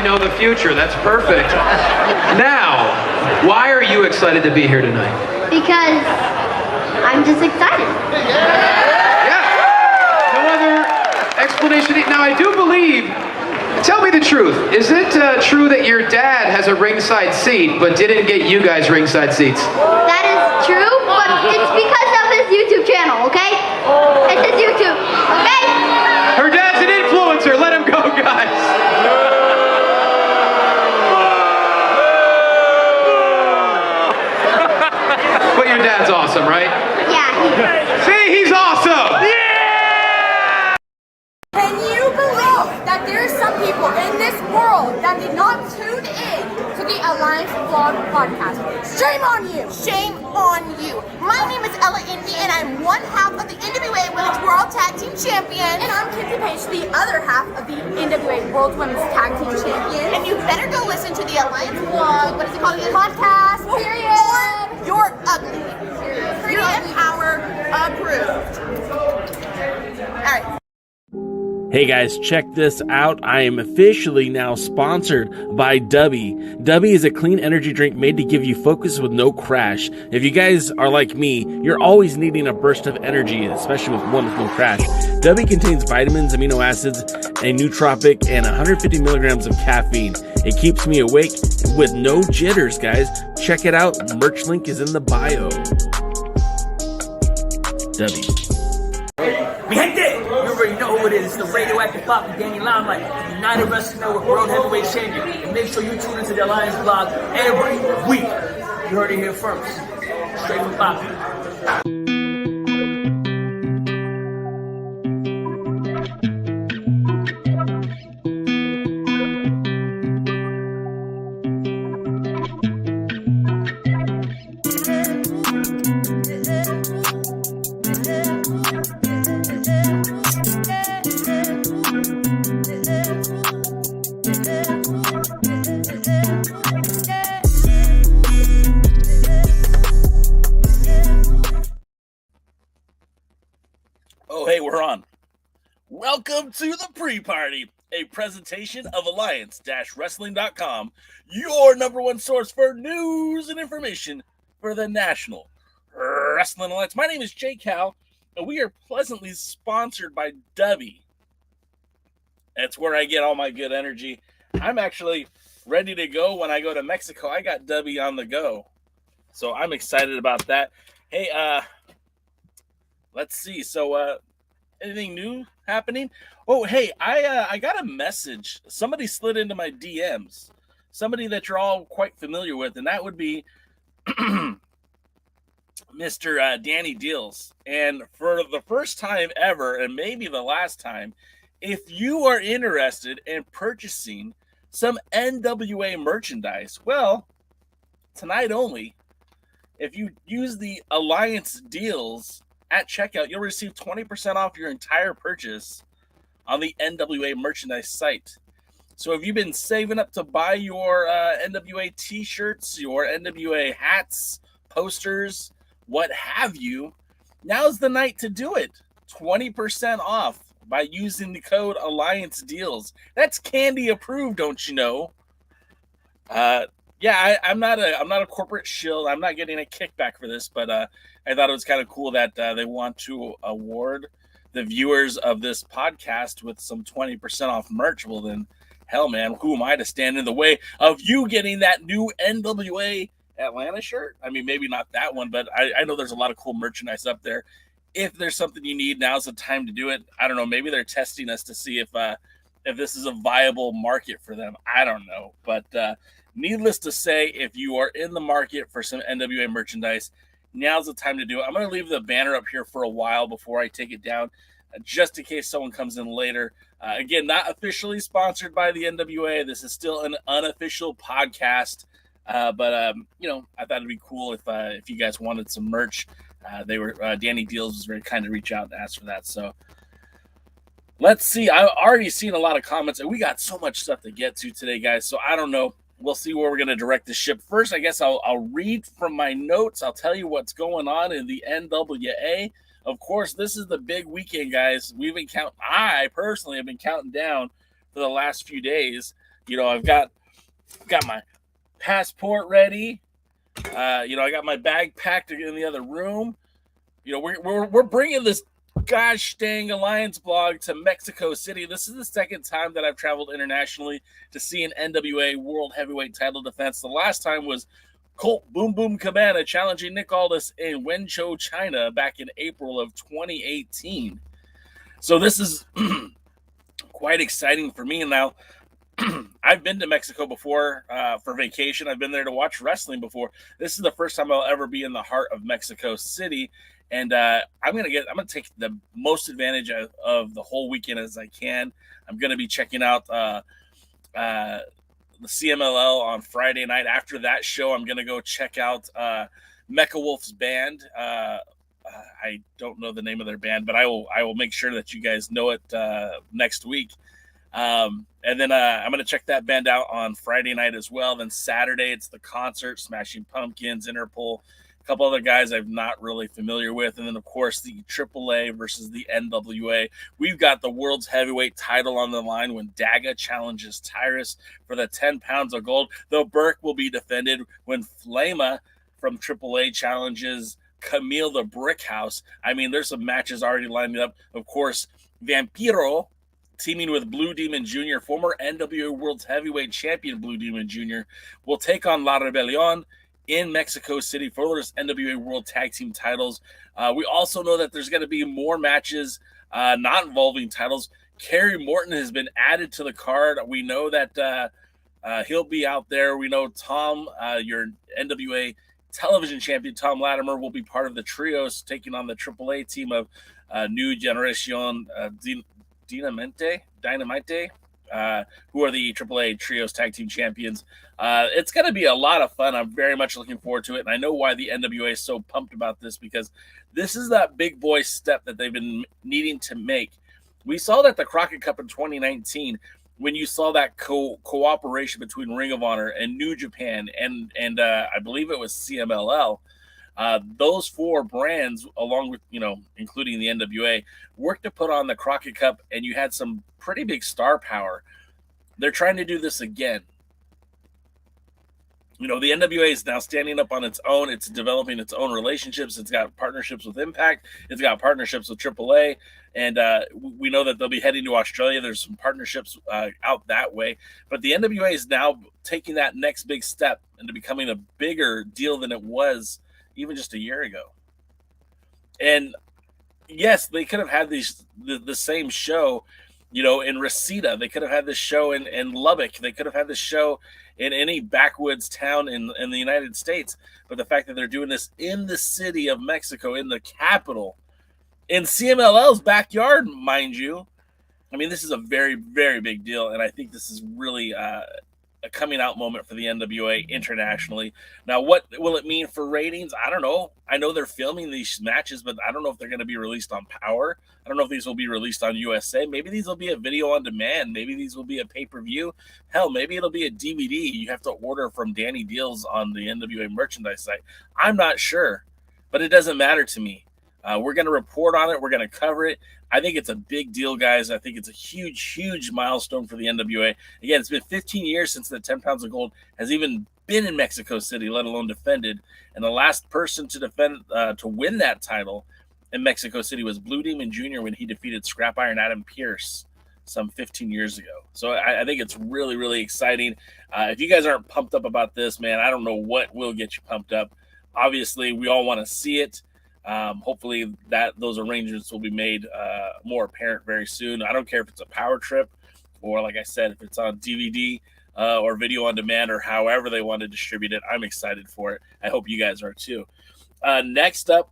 know the future. That's perfect. Now, why are you excited to be here tonight? Because I'm just excited. Yeah. No other explanation. Now, I do believe, tell me the truth, is it true that your dad has a ringside seat but didn't get you guys ringside seats? That is true, but it's because of his YouTube channel, okay? It's his YouTube, okay? Her dad's an influencer. Let him go, guys. But your dad's awesome, right? Yeah. See, he's awesome. Yeah! Can you believe that there are some people in this world that did not tune in to the Alliance Vlog podcast? Shame on you! Shame on you! My name is Ella Indy, and I'm one half of the NWA Women's World Tag Team Champion. And I'm Kenzie Paige, the other half of the NWA World Women's Tag Team Champion. And you better go listen to the Alliance Vlog, what is it called again? Podcast, period. Or you're ugly. Pretty Empower approved. Alright. Hey guys, check this out. I am officially now sponsored by Dubby. Dubby is a clean energy drink made to give you focus with no crash. If you guys are like me, you're always needing a burst of energy, especially with one with no crash. Dubby contains vitamins, amino acids, a nootropic, and 150 milligrams of caffeine. It keeps me awake with no jitters, guys. Check it out. Merch link is in the bio. Dubby. Mi gente, you already know who it is. It's the radioactive pop with Danny Limelight, United Wrestling Network World Heavyweight Champion. And make sure you tune into the Alliance Vlog every week. You heard it here first. Straight from Pop. Oh, hey, we're on. Welcome to the Preparty, a presentation of Alliance-Wrestling.com, your number one source for news and information for the National Wrestling Alliance. My name is Jay Cal, and we are pleasantly sponsored by Dubby. That's where I get all my good energy. I'm actually ready to go when I go to Mexico. I got Dubby on the go, so I'm excited about that. Hey, let's see. So, anything new happening? Oh, hey, I got a message. Somebody slid into my DMs. Somebody that you're all quite familiar with, and that would be Mr. Danny Dios. And for the first time ever, and maybe the last time, if you are interested in purchasing some NWA merchandise, well, tonight only, if you use the Alliance deals at checkout, you'll receive 20% off your entire purchase on the NWA merchandise site. So if you've been saving up to buy your NWA t-shirts, your NWA hats, posters, what have you, now's the night to do it. 20% off by using the code Alliance Deals. That's candy approved, don't you know? Yeah, I'm not a corporate shill. I'm not getting a kickback for this, but I thought it was kind of cool that they want to award the viewers of this podcast with some 20% off merch. Well, then, hell, man, who am I to stand in the way of you getting that new NWA Atlanta shirt? I mean, maybe not that one, but I know there's a lot of cool merchandise up there. If there's something you need, now's the time to do it. I don't know. Maybe they're testing us to see if this is a viable market for them. I don't know, but needless to say, if you are in the market for some NWA merchandise, now's the time to do it. I'm going to leave the banner up here for a while before I take it down, just in case someone comes in later. Again, not officially sponsored by the NWA. This is still an unofficial podcast, but you know, I thought it'd be cool if you guys wanted some merch. Danny Deals was very kind to reach out and ask for that. So let's see. I've already seen a lot of comments, and we got so much stuff to get to today, guys. So I don't know. We'll see where we're going to direct the ship. First, I guess I'll read from my notes. I'll tell you what's going on in the NWA. Of course, this is the big weekend, guys. I personally have been counting down for the last few days I've got my passport ready. I got my bag packed in the other room. We're bringing this gosh dang Alliance blog to Mexico City. This is the second time that I've traveled internationally to see an NWA World Heavyweight title defense. The last time was Colt Boom Boom Cabana challenging Nick Aldis in Wenzhou, China back in April of 2018. So this is quite exciting for me. Now, I've been to Mexico before for vacation. I've been there to watch wrestling before. This is the first time I'll ever be in the heart of Mexico City. And I'm gonna take the most advantage of the whole weekend as I can. I'm gonna be checking out the CMLL on Friday night. After that show, I'm gonna go check out Mecha Wolf's band. I don't know the name of their band, but I will make sure that you guys know it next week. And then I'm gonna check that band out on Friday night as well. Then Saturday, it's the concert, Smashing Pumpkins, Interpol. A couple other guys I'm not really familiar with. And then, of course, the AAA versus the NWA. We've got the world's heavyweight title on the line when Daga challenges Tyrus for the 10 pounds of gold. Though Burke will be defended when Flama from AAA challenges Camille the Brickhouse. I mean, there's some matches already lining up. Of course, Vampiro teaming with Blue Demon Jr., former NWA World's Heavyweight Champion Blue Demon Jr., will take on La Rebelión in Mexico City for those NWA World Tag Team titles. We also know that there's going to be more matches not involving titles. Kerry Morton has been added to the card. We know that he'll be out there. We know Tom, your NWA television champion, Tom Latimer, will be part of the trios taking on the AAA team of New Generation Dynamite, who are the AAA Trios Tag Team Champions. It's going to be a lot of fun. I'm very much looking forward to it, and I know why the NWA is so pumped about this, because this is that big boy step that they've been needing to make. We saw that the Crockett Cup in 2019, when you saw that cooperation between Ring of Honor and New Japan and I believe it was CMLL. Those four brands, along with, including the NWA, worked to put on the Crockett Cup, and you had some pretty big star power. They're trying to do this again. The NWA is now standing up on its own. It's developing its own relationships. It's got partnerships with Impact. It's got partnerships with AAA. And we know that they'll be heading to Australia. There's some partnerships out that way. But the NWA is now taking that next big step into becoming a bigger deal than it was even just a year ago. And yes, they could have had the same show, in Reseda. They could have had this show in Lubbock. They could have had this show in any backwoods town in the United States. But the fact that they're doing this in the city of Mexico, in the capital, in CMLL's backyard, mind you. I mean, this is a very, very big deal. And I think this is really a coming out moment for the NWA internationally. Now, what will it mean for ratings? I don't know. I know they're filming these matches, but I don't know if they're going to be released on Power. I don't know if these will be released on USA. Maybe these will be a video on demand. Maybe these will be a pay-per-view. Hell, maybe it'll be a DVD. You have to order from Danny Deals on the NWA merchandise site. I'm not sure, but it doesn't matter to me. We're going to report on it. We're going to cover it. I think it's a big deal, guys. I think it's a huge, huge milestone for the NWA. Again, it's been 15 years since the 10 pounds of gold has even been in Mexico City, let alone defended. And the last person to defend, to win that title in Mexico City was Blue Demon Jr. when he defeated Scrap Iron Adam Pearce some 15 years ago. So I think it's really, really exciting. If you guys aren't pumped up about this, man, I don't know what will get you pumped up. Obviously, we all want to see it. Hopefully those arrangements will be made more apparent very soon. I don't care if it's a power trip or, like I said, if it's on DVD or video on demand or however they want to distribute it. I'm excited for it. I hope you guys are too. Next up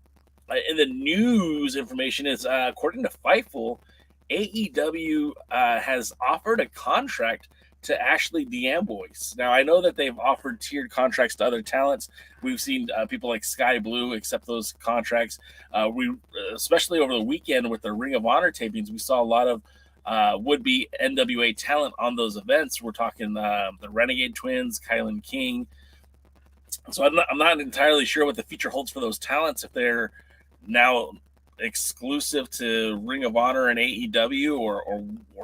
in the news information is, according to Fightful, AEW has offered a contract to Ashley D'Amboise. Now, I know that they've offered tiered contracts to other talents. We've seen people like Sky Blue accept those contracts. We, especially over the weekend with the Ring of Honor tapings, we saw a lot of would-be NWA talent on those events. We're talking the Renegade Twins, KiLynn King. So I'm not entirely sure what the future holds for those talents if they're now exclusive to Ring of Honor and AEW or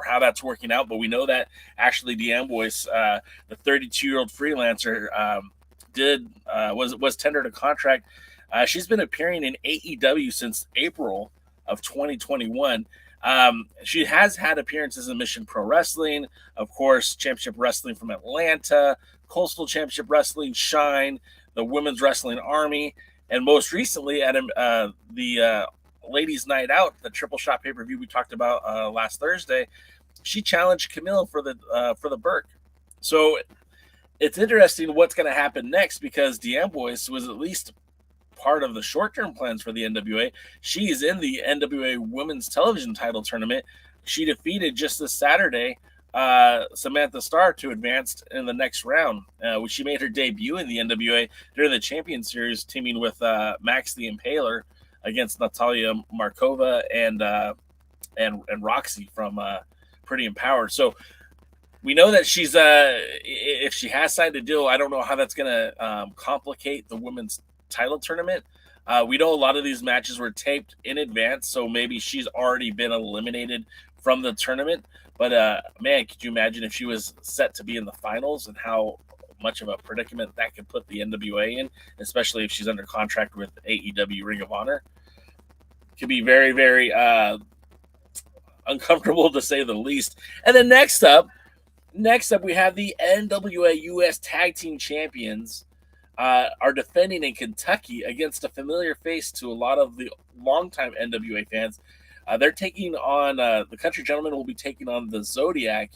how that's working out, but we know that Ashley D'Amboise, the 32-year-old freelancer, was tendered a contract. She's been appearing in AEW since April of 2021. She has had appearances in Mission Pro Wrestling, of course, Championship Wrestling from Atlanta, Coastal Championship Wrestling, Shine, the Women's Wrestling Army, and most recently at the Ladies Night Out, the Triple Shot pay-per-view we talked about last Thursday. She challenged Camille for the Burke. So it's interesting what's going to happen next, because D'Amboise was at least part of the short-term plans for the NWA. She is in the NWA Women's Television Title Tournament. She defeated just this Saturday Samantha Starr to advance in the next round. She made her debut in the NWA during the Champion Series, teaming with Max the Impaler against Natalia Markova and Roxy from Pretty Empowered. So we know that she's if she has signed a deal, I don't know how that's going to complicate the women's title tournament. We know a lot of these matches were taped in advance, so maybe she's already been eliminated from the tournament. But man, could you imagine if she was set to be in the finals and how much of a predicament that could put the NWA in, especially if she's under contract with AEW Ring of Honor? Could be very, very uncomfortable to say the least. And then next up, we have the NWA US Tag Team Champions are defending in Kentucky against a familiar face to a lot of the longtime NWA fans. They're taking on the Country Gentlemen will be taking on the Zodiac,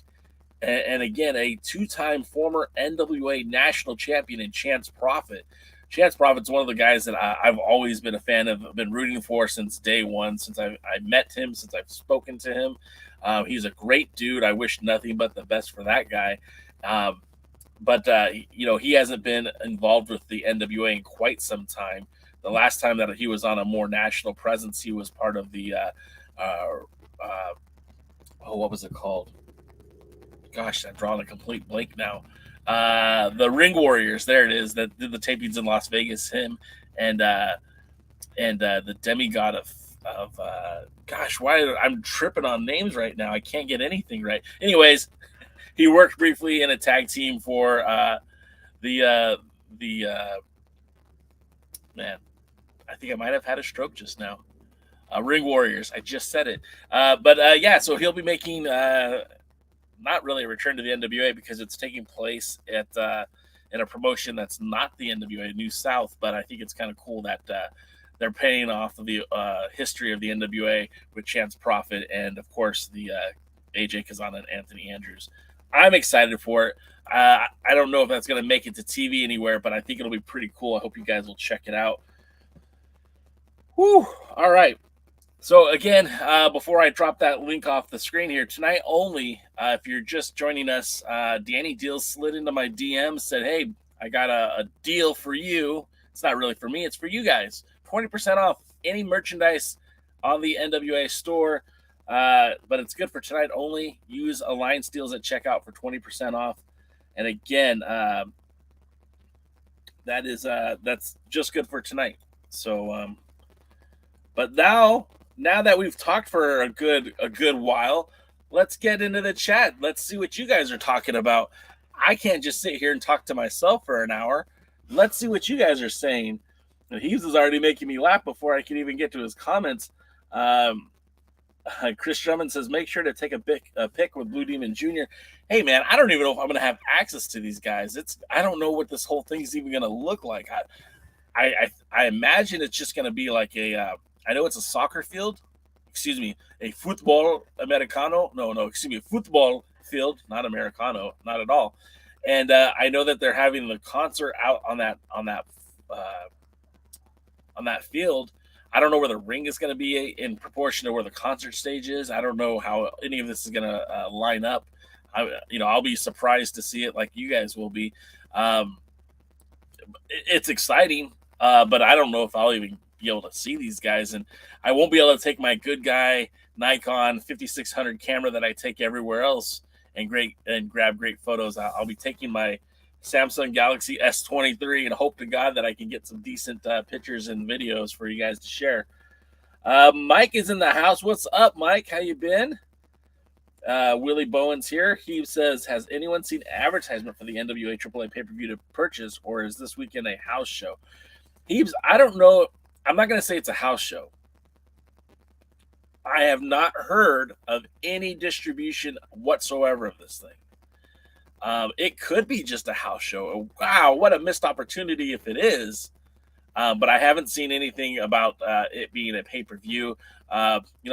and again, a two-time former NWA National Champion in Chance Prophet. Chance Prophet's one of the guys that I've always been a fan of, been rooting for since day one, since I met him, since I've spoken to him. He's a great dude. I wish nothing but the best for that guy. But he hasn't been involved with the NWA in quite some time. The last time that he was on a more national presence, he was part of the what was it called? Gosh, I'm drawing a complete blank now. The Ring Warriors, there it is, that did the tapings in Las Vegas. Him and the demigod of why I'm tripping on names right now. I can't get anything right. Anyways, he worked briefly in a tag team for the man. I think I might have had a stroke just now. Ring Warriors. I just said it. So he'll be making not really a return to the NWA because it's taking place at in a promotion that's not the NWA, New South. But I think it's kind of cool that they're paying off of the history of the NWA with Chance Prophet and, of course, the AJ Kazana and Anthony Andrews. I'm excited for it. I don't know if that's going to make it to TV anywhere, but I think it'll be pretty cool. I hope you guys will check it out. Whew. All right. So again, before I drop that link off the screen here, tonight only, if you're just joining us, Danny Deals slid into my DM, said, hey, I got a deal for you. It's not really for me. It's for you guys. 20% off any merchandise on the NWA store. But it's good for tonight only. Use Alliance Deals at checkout for 20% off. And again, that's just good for tonight. So, but now that we've talked for a good while, let's get into the chat. Let's see what you guys are talking about. I can't just sit here and talk to myself for an hour. Let's see what you guys are saying. He was already making me laugh before I could even get to his comments. Chris Drummond says, make sure to take a pic with Blue Demon Jr. Hey, man, I don't even know if I'm going to have access to these guys. I don't know what this whole thing's even going to look like. I imagine it's just going to be like I know it's a soccer field. Excuse me, a football americano. Football field, not americano, not at all. And I know that they're having the concert out on that field. I don't know where the ring is going to be in proportion to where the concert stage is. I don't know how any of this is going to line up. I'll be surprised to see it like you guys will be. It's exciting, but I don't know if I'll even be able to see these guys, and I won't be able to take my good guy Nikon 5600 camera that I take everywhere else and grab great photos. I'll be taking my Samsung Galaxy S23 and hope to God that I can get some decent pictures and videos for you guys to share. Mike is in the house. What's up, Mike? How you been? Willie Bowen's here. He says, has anyone seen advertisement for the NWA AAA pay-per-view to purchase, or is this weekend a house show? I don't know. I'm not going to say it's a house show. I have not heard of any distribution whatsoever of this thing. It could be just a house show. Wow, what a missed opportunity if it is. But I haven't seen anything about it being a pay-per-view.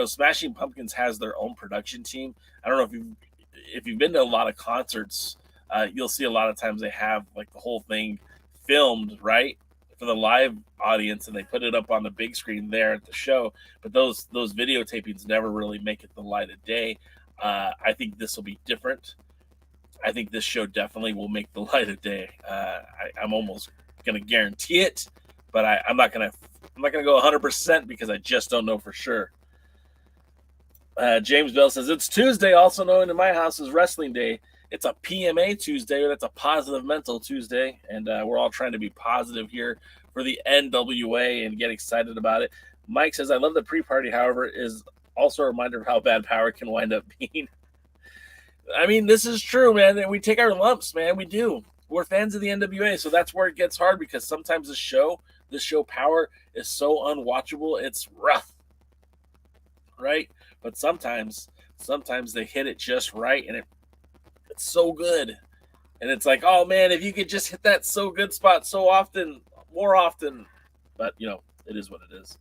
Smashing Pumpkins has their own production team. I don't know if you've been to a lot of concerts, you'll see a lot of times they have like the whole thing filmed, right, for the live audience, and they put it up on the big screen there at the show. But those videotapings never really make it the light of day. I think this will be different. I think this show definitely will make the light of day. I'm almost going to guarantee it, but I'm not going to go 100% because I just don't know for sure. James Bell says, it's Tuesday, also known in my house as Wrestling Day. It's a PMA Tuesday. That's a positive mental Tuesday, and we're all trying to be positive here for the NWA and get excited about it. Mike says, I love the pre-party, however, is also a reminder of how bad Power can wind up being. I mean, this is true, man. We take our lumps, man. We do. We're fans of the NWA, so that's where it gets hard, because sometimes this show Power is so unwatchable. It's rough, right? But sometimes they hit it just right, and it's so good. And it's like, oh, man, if you could just hit that so good spot so often, more often. But, it is what it is.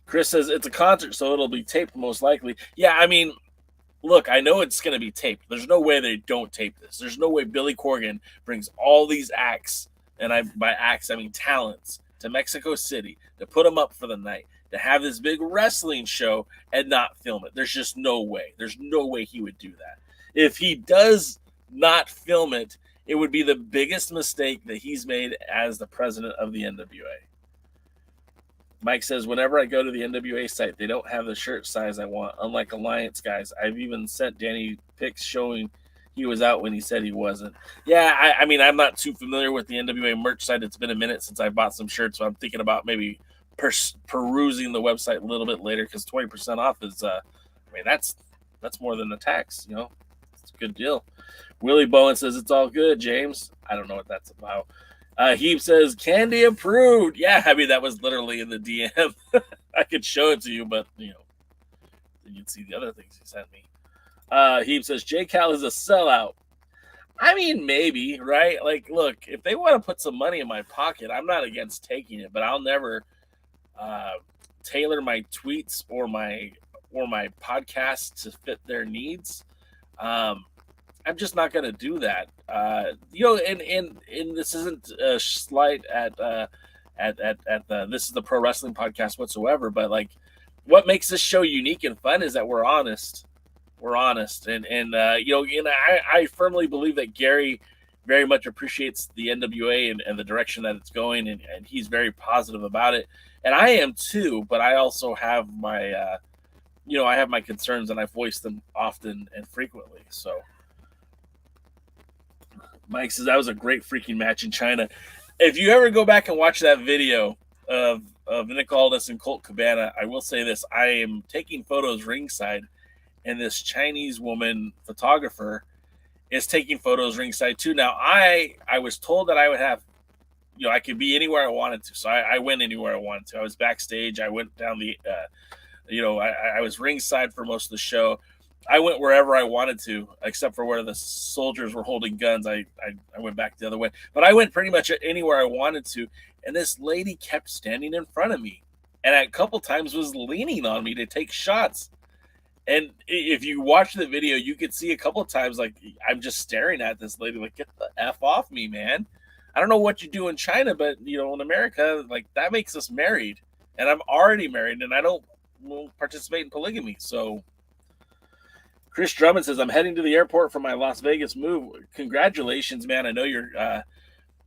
Chris says it's a concert, so it'll be taped most likely. Yeah, I mean, look, I know it's going to be taped. There's no way they don't tape this. There's no way Billy Corgan brings all these acts, and by acts, I mean talents, to Mexico City to put them up for the night, to have this big wrestling show and not film it. There's just no way. There's no way he would do that. If he does not film it, it would be the biggest mistake that he's made as the president of the NWA. Mike says, whenever I go to the NWA site, they don't have the shirt size I want, unlike Alliance guys. I've even sent Danny pics showing he was out when he said he wasn't. Yeah, I mean, I'm not too familiar with the NWA merch site. It's been a minute since I bought some shirts, so I'm thinking about maybe perusing the website a little bit later, because 20% off is, that's more than the tax, It's a good deal. Willie Bowen says, it's all good, James. I don't know what that's about. He says, candy approved. Yeah, I mean, that was literally in the DM. I could show it to you, but, then you'd see the other things he sent me. He says, J. Cal is a sellout. I mean, maybe, right? Like, look, if they want to put some money in my pocket, I'm not against taking it, but I'll never tailor my tweets or my podcast to fit their needs. I'm just not going to do that. And this isn't a slight at this is the pro wrestling podcast whatsoever, but like, what makes this show unique and fun is that we're honest. We're honest, and I firmly believe that Gary very much appreciates the NWA and the direction that it's going, and he's very positive about it, and I am too. But I also have my I have my concerns, and I voice them often and frequently. So Mike says, that was a great freaking match in China. If you ever go back and watch that video of Nick Aldis and Colt Cabana, I will say this: I am taking photos ringside, and this Chinese woman photographer is taking photos ringside too. Now, I was told that I would have, I could be anywhere I wanted to. So I went anywhere I wanted to. I was backstage. I went down the, I was ringside for most of the show. I went wherever I wanted to, except for where the soldiers were holding guns. I went back the other way. But I went pretty much anywhere I wanted to. And this lady kept standing in front of me, and a couple times was leaning on me to take shots. And if you watch the video, you could see a couple of times, like, I'm just staring at this lady, like, get the F off me, man. I don't know what you do in China, but, in America, like, that makes us married. And I'm already married, and I don't participate in polygamy. So Chris Drummond says, I'm heading to the airport for my Las Vegas move. Congratulations, man. I know you're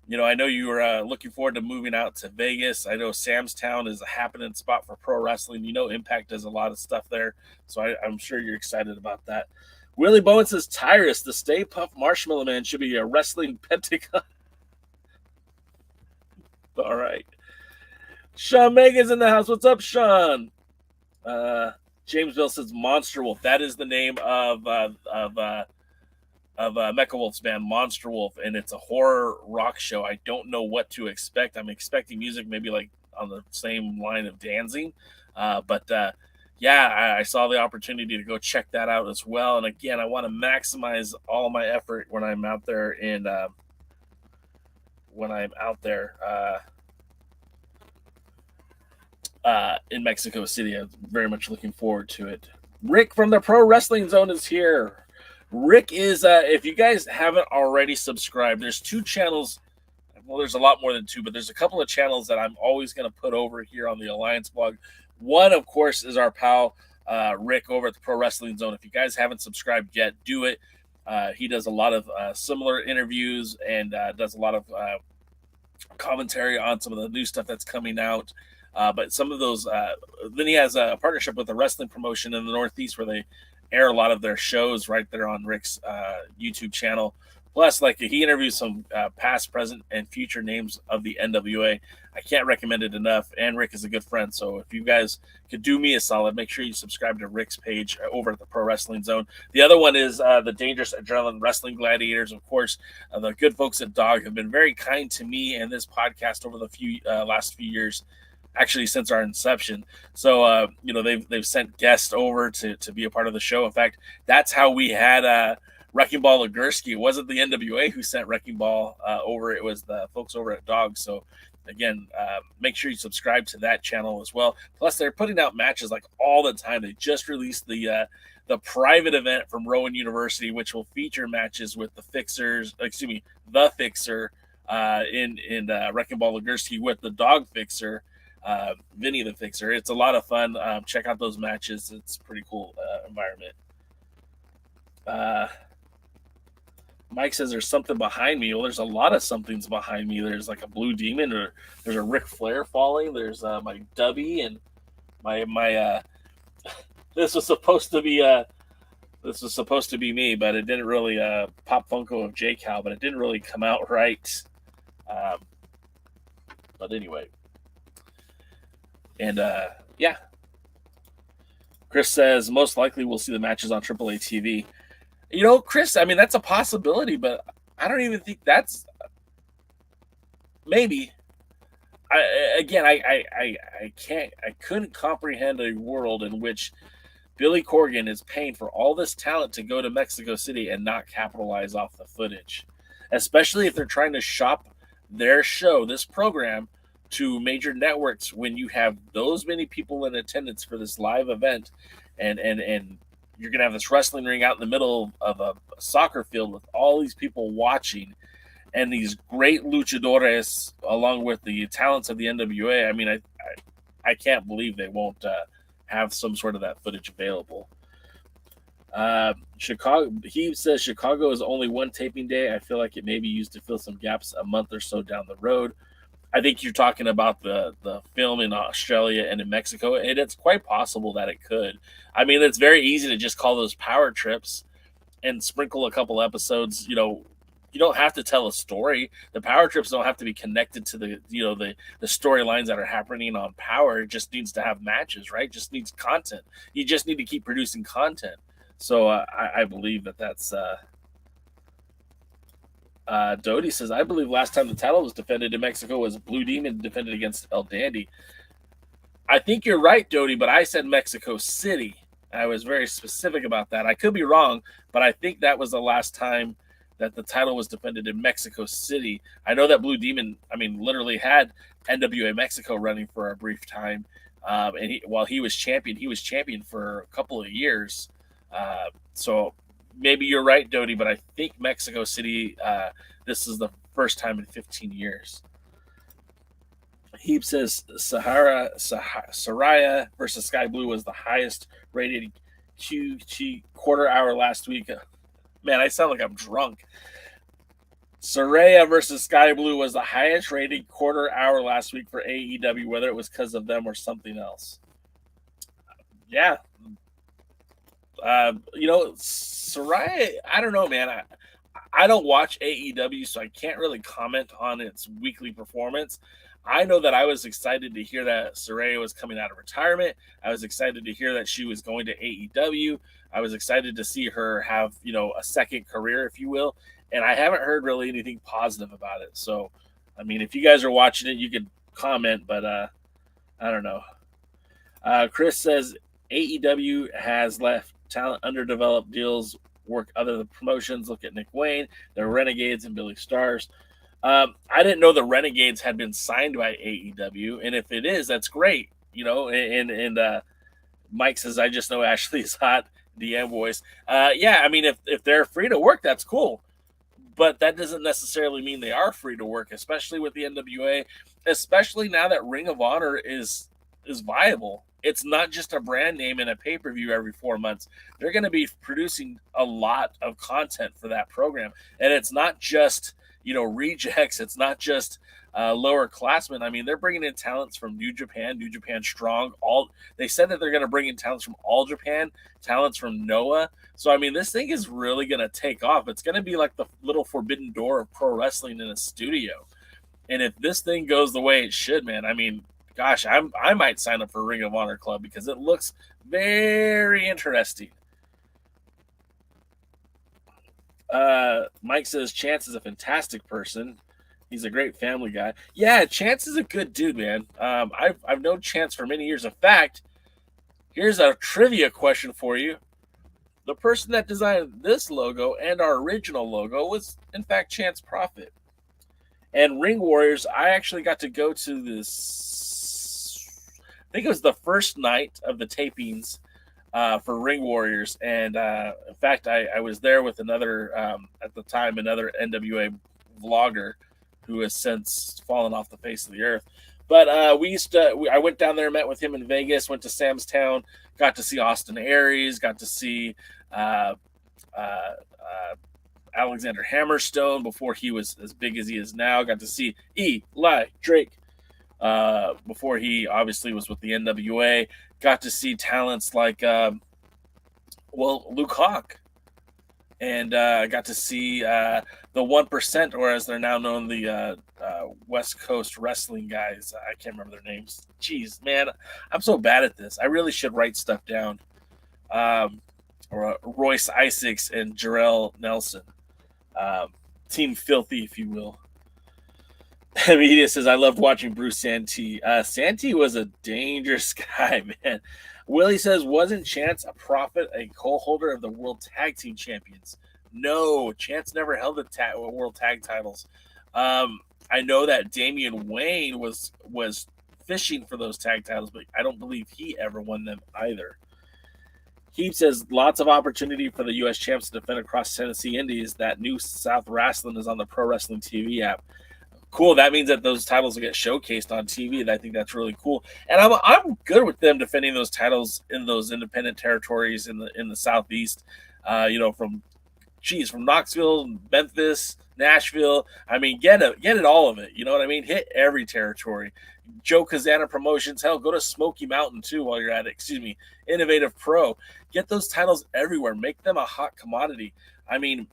I know you were looking forward to moving out to Vegas. I know Sam's Town is a happening spot for pro wrestling. Impact does a lot of stuff there, so I'm sure you're excited about that. Willie Bowen says, Tyrus, the Stay Puft Marshmallow Man should be a wrestling pentagon. All right. Sean Megan's in the house. What's up, Sean? James Bill says Monster Wolf. That is the name of Mecha Wolf's band, Monster Wolf, and it's a horror rock show. I don't know what to expect. I'm expecting music maybe like on the same line of Danzig, but I saw the opportunity to go check that out as well. And again, I want to maximize all my effort when I'm out there in Mexico City. I'm very much looking forward to it. Rick from the Pro Wrestling Zone is here. Rick is, if you guys haven't already subscribed, there's 2 channels. Well, there's a lot more than 2, but there's a couple of channels that I'm always going to put over here on the Alliance blog. One, of course, is our pal Rick over at the Pro Wrestling Zone. If you guys haven't subscribed yet, do it. He does a lot of similar interviews and does a lot of commentary on some of the new stuff that's coming out. But some of those, then he has a partnership with a wrestling promotion in the Northeast where they air a lot of their shows right there on Rick's YouTube channel. Plus, like, he interviews some past, present, and future names of the NWA. I can't recommend it enough, and Rick is a good friend. So if you guys could do me a solid, make sure you subscribe to Rick's page over at the Pro Wrestling Zone. The other one is the Dangerous Adrenaline Wrestling Gladiators. Of course, the good folks at Dog have been very kind to me and this podcast over the last few years, actually since our inception. So, they've sent guests over to be a part of the show. In fact, that's how we had Wrecking Ball Legursky. It wasn't the NWA who sent Wrecking Ball over. It was the folks over at Dog. So, again, make sure you subscribe to that channel as well. Plus, they're putting out matches like all the time. They just released the private event from Rowan University, which will feature matches with the Fixer in Wrecking Ball Legursky with the Dog Fixer, Vinny the Fixer. It's a lot of fun. Check out those matches. It's a pretty cool environment. Mike says there's something behind me. Well, there's a lot of somethings behind me. There's like a blue demon, or there's a Ric Flair falling. There's my Dubby and my this was supposed to be me, but it didn't really Pop Funko of J Cal, but it didn't really come out right. But anyway. And Chris says most likely we'll see the matches on AAA TV. Chris, I mean, that's a possibility, but I don't even think that's maybe. I couldn't comprehend a world in which Billy Corgan is paying for all this talent to go to Mexico City and not capitalize off the footage, especially if they're trying to shop their show, this program, to major networks when you have those many people in attendance for this live event, and you're going to have this wrestling ring out in the middle of a soccer field with all these people watching and these great luchadores along with the talents of the NWA. I mean, I can't believe they won't have some sort of that footage available. Chicago, he says Chicago is only one taping day. I feel like it may be used to fill some gaps a month or so down the road. I think you're talking about the film in Australia and in Mexico, and it's quite possible that it could. I mean, it's very easy to just call those power trips and sprinkle a couple episodes. You don't have to tell a story. The power trips don't have to be connected to the storylines that are happening on Power. It just needs to have matches, right? It just needs content. You just need to keep producing content. So I believe that's. Dodie says, I believe last time the title was defended in Mexico was Blue Demon defended against El Dandy. I think you're right, Dodie, but I said Mexico City. I was very specific about that. I could be wrong, but I think that was the last time that the title was defended in Mexico City. I know that Blue Demon, literally had NWA Mexico running for a brief time. And while he was champion for a couple of years. So maybe you're right, Dodie, but I think Mexico City, this is the first time in 15 years. Heap says Saraya versus Sky Blue was the highest rated QG quarter hour last week. Man, I sound like I'm drunk. Saraya versus Sky Blue was the highest rated quarter hour last week for AEW, whether it was because of them or something else. Yeah. Saraya, I don't know, man. I don't watch AEW, so I can't really comment on its weekly performance. I know that I was excited to hear that Saraya was coming out of retirement. I was excited to hear that she was going to AEW. I was excited to see her have, a second career, if you will. And I haven't heard really anything positive about it. So, I mean, if you guys are watching it, you could comment, but I don't know. Chris says AEW has left talent underdeveloped deals work other promotions. Look at Nick Wayne, the Renegades, and Billy Stars. I didn't know the Renegades had been signed by AEW, and if it is, that's great. And Mike says, I just know Ashley's hot, DM voice. Yeah, I mean, if they're free to work, that's cool. But that doesn't necessarily mean they are free to work, especially with the NWA, especially now that Ring of Honor is viable. It's not just a brand name and a pay-per-view every 4 months. They're going to be producing a lot of content for that program. And it's not just, rejects. It's not just lower classmen. I mean, they're bringing in talents from New Japan Strong. They said that they're going to bring in talents from All Japan, talents from Noah. So, I mean, this thing is really going to take off. It's going to be like the little forbidden door of pro wrestling in a studio. And if this thing goes the way it should, man, I mean, gosh, I might sign up for Ring of Honor Club because it looks very interesting. Mike says Chance is a fantastic person. He's a great family guy. Yeah, Chance is a good dude, man. I've known Chance for many years. In fact, here's a trivia question for you. The person that designed this logo and our original logo was, in fact, Chance Profit. And Ring Warriors, I actually got to go to this, I think it was the first night of the tapings for Ring Warriors. And in fact, I was there with another, at the time, another NWA vlogger who has since fallen off the face of the earth. But I went down there, met with him in Vegas, went to Sam's Town, got to see Austin Aries, got to see Alexander Hammerstone before he was as big as he is now. Got to see Eli Drake before he obviously was with the NWA. Got to see talents like, Luke Hawk. And got to see the 1%, or as they're now known, the West Coast wrestling guys. I can't remember their names. Jeez, man, I'm so bad at this. I really should write stuff down. Or Royce Isaacs and Jarrell Nelson. Team Filthy, if you will. Media says, I loved watching Bruce Santee. Santee was a dangerous guy, man. Willie says, wasn't Chance a Prophet, a co-holder of the World Tag Team Champions? No, Chance never held the World Tag titles. I know that Damian Wayne was fishing for those tag titles, but I don't believe he ever won them either. He says, lots of opportunity for the U.S. champs to defend across Tennessee Indies. That new South Wrestling is on the Pro Wrestling TV app. Cool. That means that those titles will get showcased on TV, and I think that's really cool. And I'm good with them defending those titles in those independent territories in the Southeast. From Knoxville, Memphis, Nashville. I mean, get it all of it. You know what I mean? Hit every territory. Joe Kazana Promotions. Hell, go to Smoky Mountain too while you're at it. Excuse me. Innovative Pro. Get those titles everywhere. Make them a hot commodity. I mean,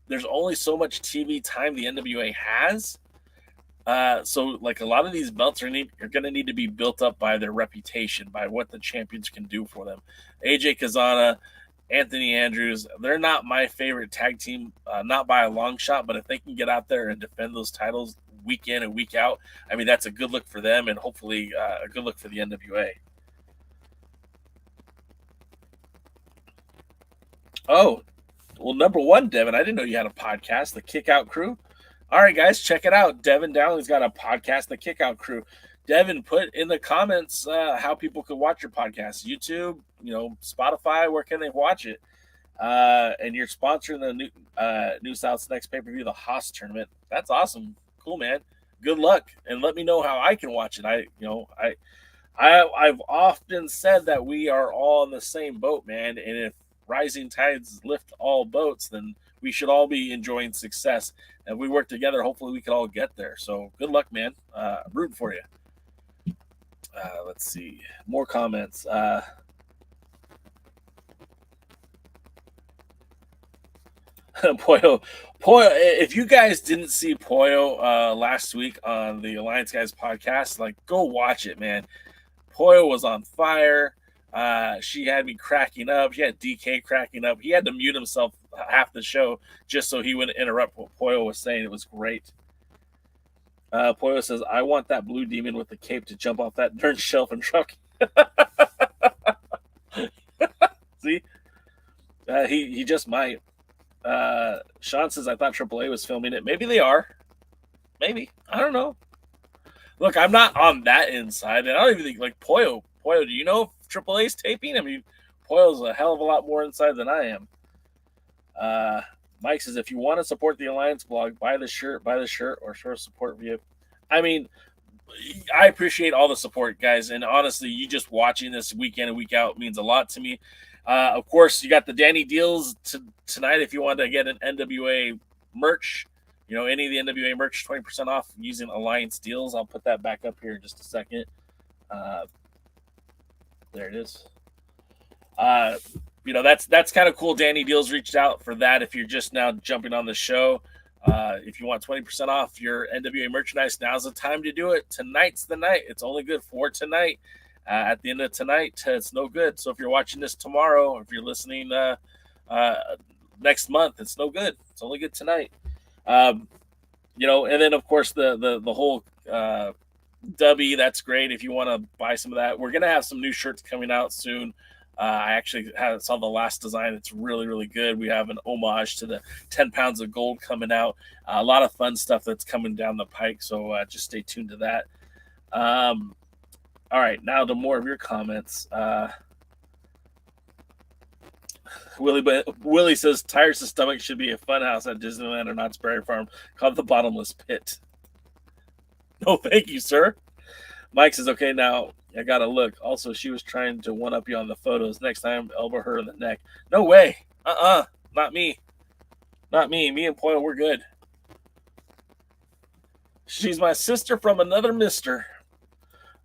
there's only so much TV time the NWA has. So like a lot of these belts are going to need to be built up by their reputation, by what the champions can do for them. AJ Kazana, Anthony Andrews, they're not my favorite tag team, not by a long shot, but if they can get out there and defend those titles week in and week out, I mean, that's a good look for them and hopefully a good look for the NWA. Oh, well, number one, Devin, I didn't know you had a podcast, The Kick Out Crew. All right, guys, check it out. Devin Dowling's got a podcast, The Kick Out Crew. Devin, put in the comments how people can watch your podcast. YouTube, Spotify, where can they watch it? And you're sponsoring the New South's next pay-per-view, the Haas tournament. That's awesome. Cool, man. Good luck. And let me know how I can watch it. I've often said that we are all in the same boat, man. And if rising tides lift all boats, then we should all be enjoying success. And if we work together, hopefully we can all get there. So good luck, man. I'm rooting for you. Let's see. More comments. Poyo, if you guys didn't see Poyo last week on the Alliance Guys podcast, like, go watch it, man. Poyo was on fire. She had me cracking up. She had DK cracking up. He had to mute himself half the show just so he wouldn't interrupt what Poyo was saying. It was great. Poyo says, I want that blue demon with the cape to jump off that darn shelf and truck. See? He just might. Sean says, I thought AAA was filming it. Maybe they are. Maybe. I don't know. Look, I'm not on that inside. And I don't even think, like, Poyo, do you know if AAA's taping? I mean, Poyo's a hell of a lot more inside than I am. Mike says, if you want to support the Alliance blog, buy the shirt, or show support via. I mean, I appreciate all the support, guys. And honestly, you just watching this week in and week out means a lot to me. Of course, you got the Danny deals tonight if you want to get an NWA merch. You know, any of the NWA merch, 20% off using Alliance deals. I'll put that back up here in just a second. There it is. You know, that's kind of cool. Danny Deals reached out for that. If you're just now jumping on the show, if you want 20% off your NWA merchandise, now's the time to do it. Tonight's the night. It's only good for tonight. At the end of tonight, it's no good. So if you're watching this tomorrow, or if you're listening next month, it's no good. It's only good tonight. You know, and then of course the whole Dubby, that's great. If you want to buy some of that, we're gonna have some new shirts coming out soon. I actually saw the last design. It's really, really good. We have an homage to the 10 pounds of gold coming out. A lot of fun stuff that's coming down the pike. So just stay tuned to that. All right, now to more of your comments. Willie says Tires to Stomach should be a fun house at Disneyland or Knott's Berry Farm called the Bottomless Pit. No, thank you, sir. Mike says, okay, now I got to look. Also, she was trying to one-up you on the photos. Next time, elbow her in the neck. No way. Not me. Not me. Me and Poyle, we're good. She's my sister from another mister.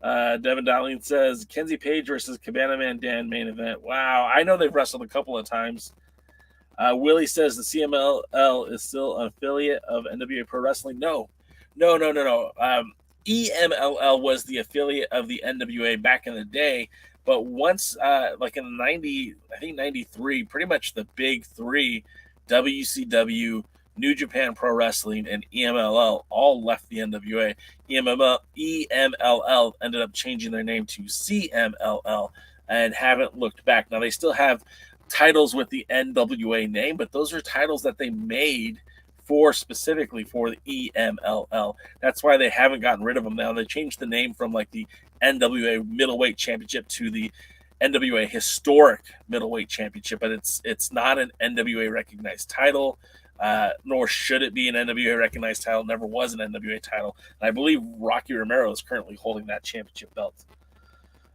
Devin Dowling says, Kenzie Paige versus Cabana Man Dan main event. Wow, I know they've wrestled a couple of times. Willie says the CMLL is still an affiliate of NWA Pro Wrestling. No. EMLL was the affiliate of the NWA back in the day, but once, like in the 93, pretty much the big three, WCW, New Japan Pro Wrestling, and EMLL all left the NWA. EMLL ended up changing their name to CMLL and haven't looked back. Now, they still have titles with the NWA name, but those are titles that they made specifically for the EMLL. That's why they haven't gotten rid of them now. They changed the name from like the NWA Middleweight Championship to the NWA Historic Middleweight Championship, but it's not an NWA recognized title. Nor should it be an NWA recognized title. Never was an NWA title. And I believe Rocky Romero is currently holding that championship belt.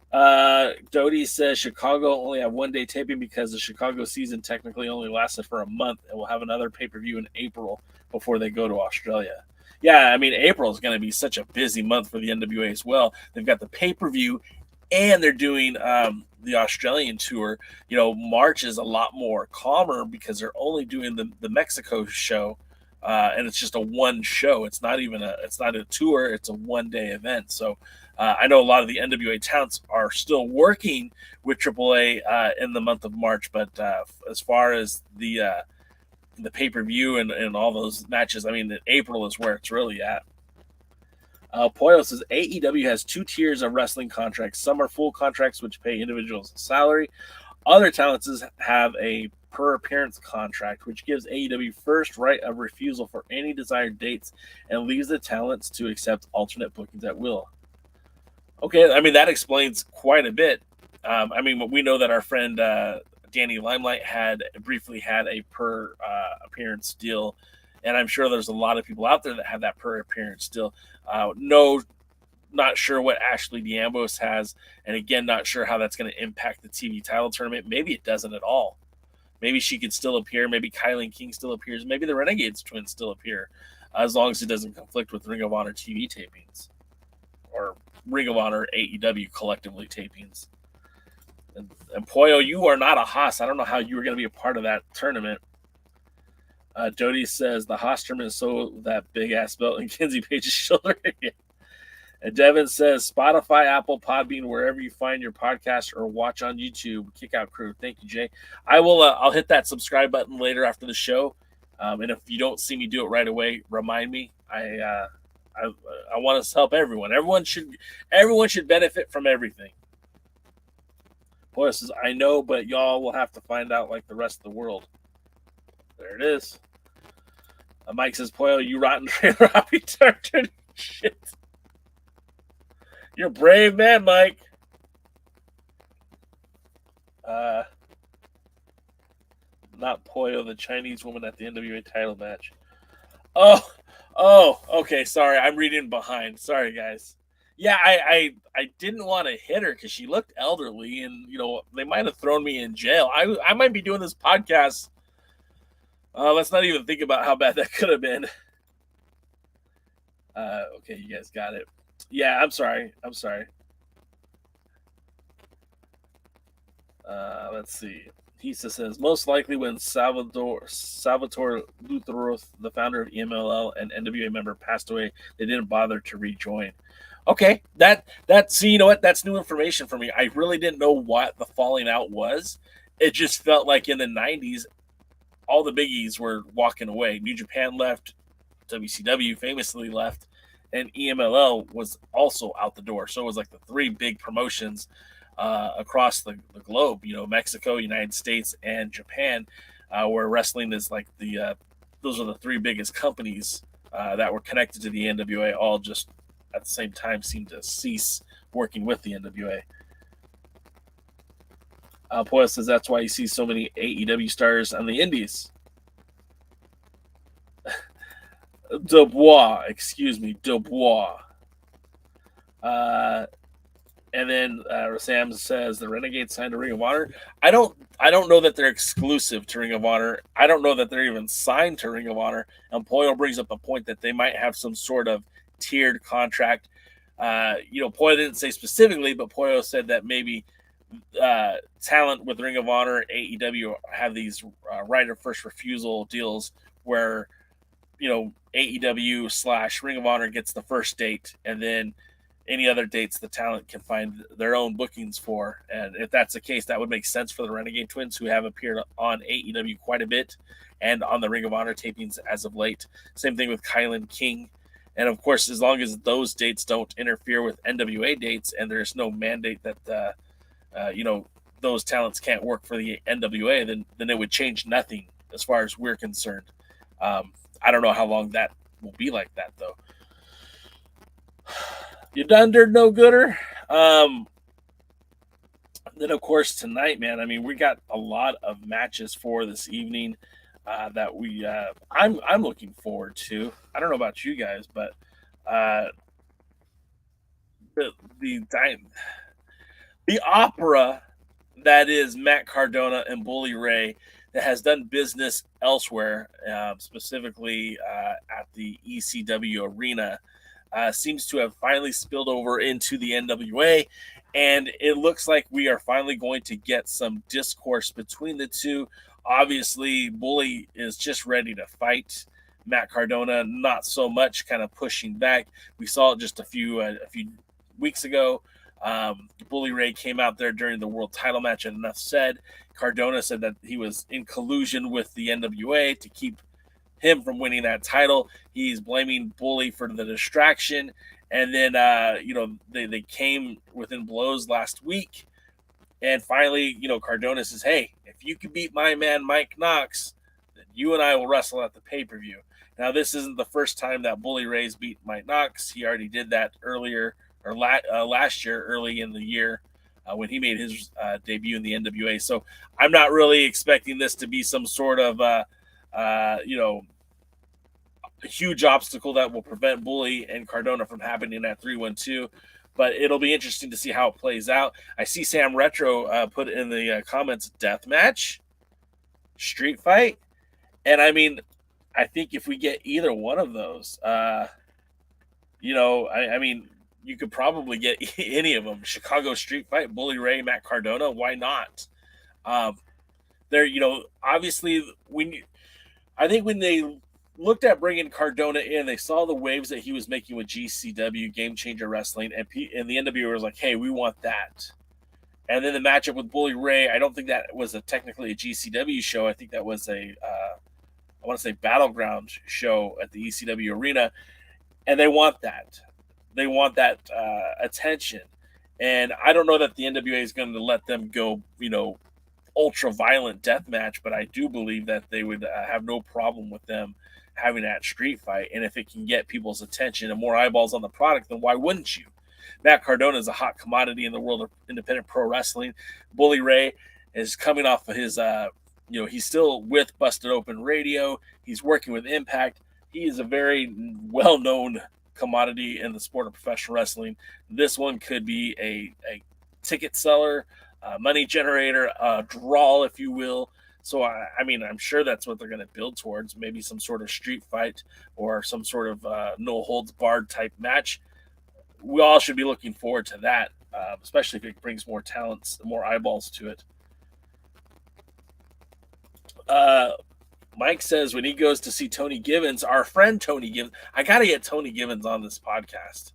Dodie says Chicago only have one day taping because the Chicago season technically only lasted for a month, and we'll have another pay-per-view in April before they go to Australia. Yeah, I mean, April is going to be such a busy month for the NWA as well. They've got the pay-per-view, and they're doing the Australian tour. You know, March is a lot more calmer because they're only doing the Mexico show, and it's just a one show. It's not a tour. It's a one-day event. So I know a lot of the NWA towns are still working with AAA in the month of March, but as far as the pay-per-view and all those matches, I mean, April is where it's really at. Poyo says AEW has two tiers of wrestling contracts. Some are full contracts, which pay individuals a salary. Other talents have a per appearance contract, which gives AEW first right of refusal for any desired dates and leaves the talents to accept alternate bookings at will. Okay, I mean, that explains quite a bit. I mean, we know that our friend Danny Limelight briefly had a per appearance deal, and I'm sure there's a lot of people out there that have that per appearance deal. Not sure what Ashley D'Ambos has, and again, not sure how that's going to impact the TV title tournament. Maybe it doesn't at all. Maybe she could still appear. Maybe KiLynn King still appears. Maybe the Renegades twins still appear, as long as it doesn't conflict with Ring of Honor TV tapings or Ring of Honor AEW collectively tapings. And Poyo, you are not a Haas. I don't know how you were going to be a part of that tournament. Jody says the Hosterman sold that big ass belt in Kenzie Paige's shoulder. Yeah. And Devin says Spotify, Apple, Podbean, wherever you find your podcast or watch on YouTube. Kick out crew. Thank you, Jay. I will. I'll hit that subscribe button later after the show. And if you don't see me do it right away, remind me. I want us to help everyone. Everyone should benefit from everything. Boy says, I know, but y'all will have to find out like the rest of the world. There it is. Mike says, Poyo, you rotten trailer hobby turd. Shit. You're a brave man, Mike. Not Poyo, the Chinese woman at the NWA title match. Oh, okay. Sorry, I'm reading behind. Sorry, guys. Yeah, I didn't want to hit her because she looked elderly, and they might have thrown me in jail. I might be doing this podcast. Let's not even think about how bad that could have been. Okay, you guys got it. Yeah, I'm sorry. Let's see. Hisa says, most likely when Salvatore Lutheroth, the founder of EMLL and NWA member, passed away, they didn't bother to rejoin. Okay, that's you know what? That's new information for me. I really didn't know what the falling out was. It just felt like in the 90s, all the biggies were walking away. New Japan left, WCW famously left, and EMLL was also out the door. So it was like the three big promotions across the globe, Mexico, United States, and Japan, where wrestling is like those are the three biggest companies that were connected to the NWA, all just at the same time seemed to cease working with the NWA. Poya says that's why you see so many AEW stars on the indies. Dubois. And then Sam says the Renegades signed to Ring of Honor. I don't know that they're exclusive to Ring of Honor. I don't know that they're even signed to Ring of Honor. And Poyo brings up a point that they might have some sort of tiered contract. Poyo didn't say specifically, but Poyo said that maybe talent with Ring of Honor, AEW have these right of first refusal deals where AEW / Ring of Honor gets the first date, and then any other dates the talent can find their own bookings for. And if that's the case, that would make sense for the Renegade Twins, who have appeared on AEW quite a bit and on the Ring of Honor tapings as of late. Same thing with KiLynn King. And of course, as long as those dates don't interfere with NWA dates and there's no mandate that those talents can't work for the NWA, then it would change nothing as far as we're concerned. I don't know how long that will be like that, though. You done dirt no gooder. Then of course tonight, man. I mean, we got a lot of matches for this evening that I'm looking forward to. I don't know about you guys, but the opera that is Matt Cardona and Bully Ray that has done business elsewhere, specifically at the ECW arena, seems to have finally spilled over into the NWA, and it looks like we are finally going to get some discourse between the two. Obviously, Bully is just ready to fight. Matt Cardona, not so much, kind of pushing back. We saw it just a few weeks ago. Bully Ray came out there during the world title match, and enough said. Cardona said that he was in collusion with the NWA to keep him from winning that title. He's blaming Bully for the distraction. And then, they came within blows last week. And finally, Cardona says, hey, if you can beat my man Mike Knoxx, then you and I will wrestle at the pay-per-view. Now, this isn't the first time that Bully Ray's beat Mike Knoxx. He already did that earlier, or last year, early in the year, when he made his debut in the NWA. So I'm not really expecting this to be some sort of, a huge obstacle that will prevent Bully and Cardona from happening at 312. But it'll be interesting to see how it plays out. I see Sam Retro put in the comments, death match, street fight. And I mean, I think if we get either one of those, I mean, you could probably get any of them. Chicago street fight, Bully Ray, Matt Cardona. Why not? Obviously I think when they looked at bringing Cardona in, they saw the waves that he was making with GCW, Game Changer Wrestling, and the NWA was like, hey, we want that. And then the matchup with Bully Ray, I don't think that was technically a GCW show. I think that was I want to say Battleground show at the ECW arena. And they want that. They want that attention. And I don't know that the NWA is going to let them go, ultra violent death match, but I do believe that they would have no problem with them having that street fight. And if it can get people's attention and more eyeballs on the product, then why wouldn't you? Matt Cardona is a hot commodity in the world of independent pro wrestling. Bully Ray is coming off of his, he's still with Busted Open Radio. He's working with Impact. He is a very well-known commodity in the sport of professional wrestling. This one could be a ticket seller, money generator, draw, if you will. So, I'm sure that's what they're going to build towards, maybe some sort of street fight or some sort of no-holds-barred type match. We all should be looking forward to that, especially if it brings more talents, more eyeballs to it. Mike says when he goes to see Tony Givens, our friend Tony Givens, I got to get Tony Givens on this podcast.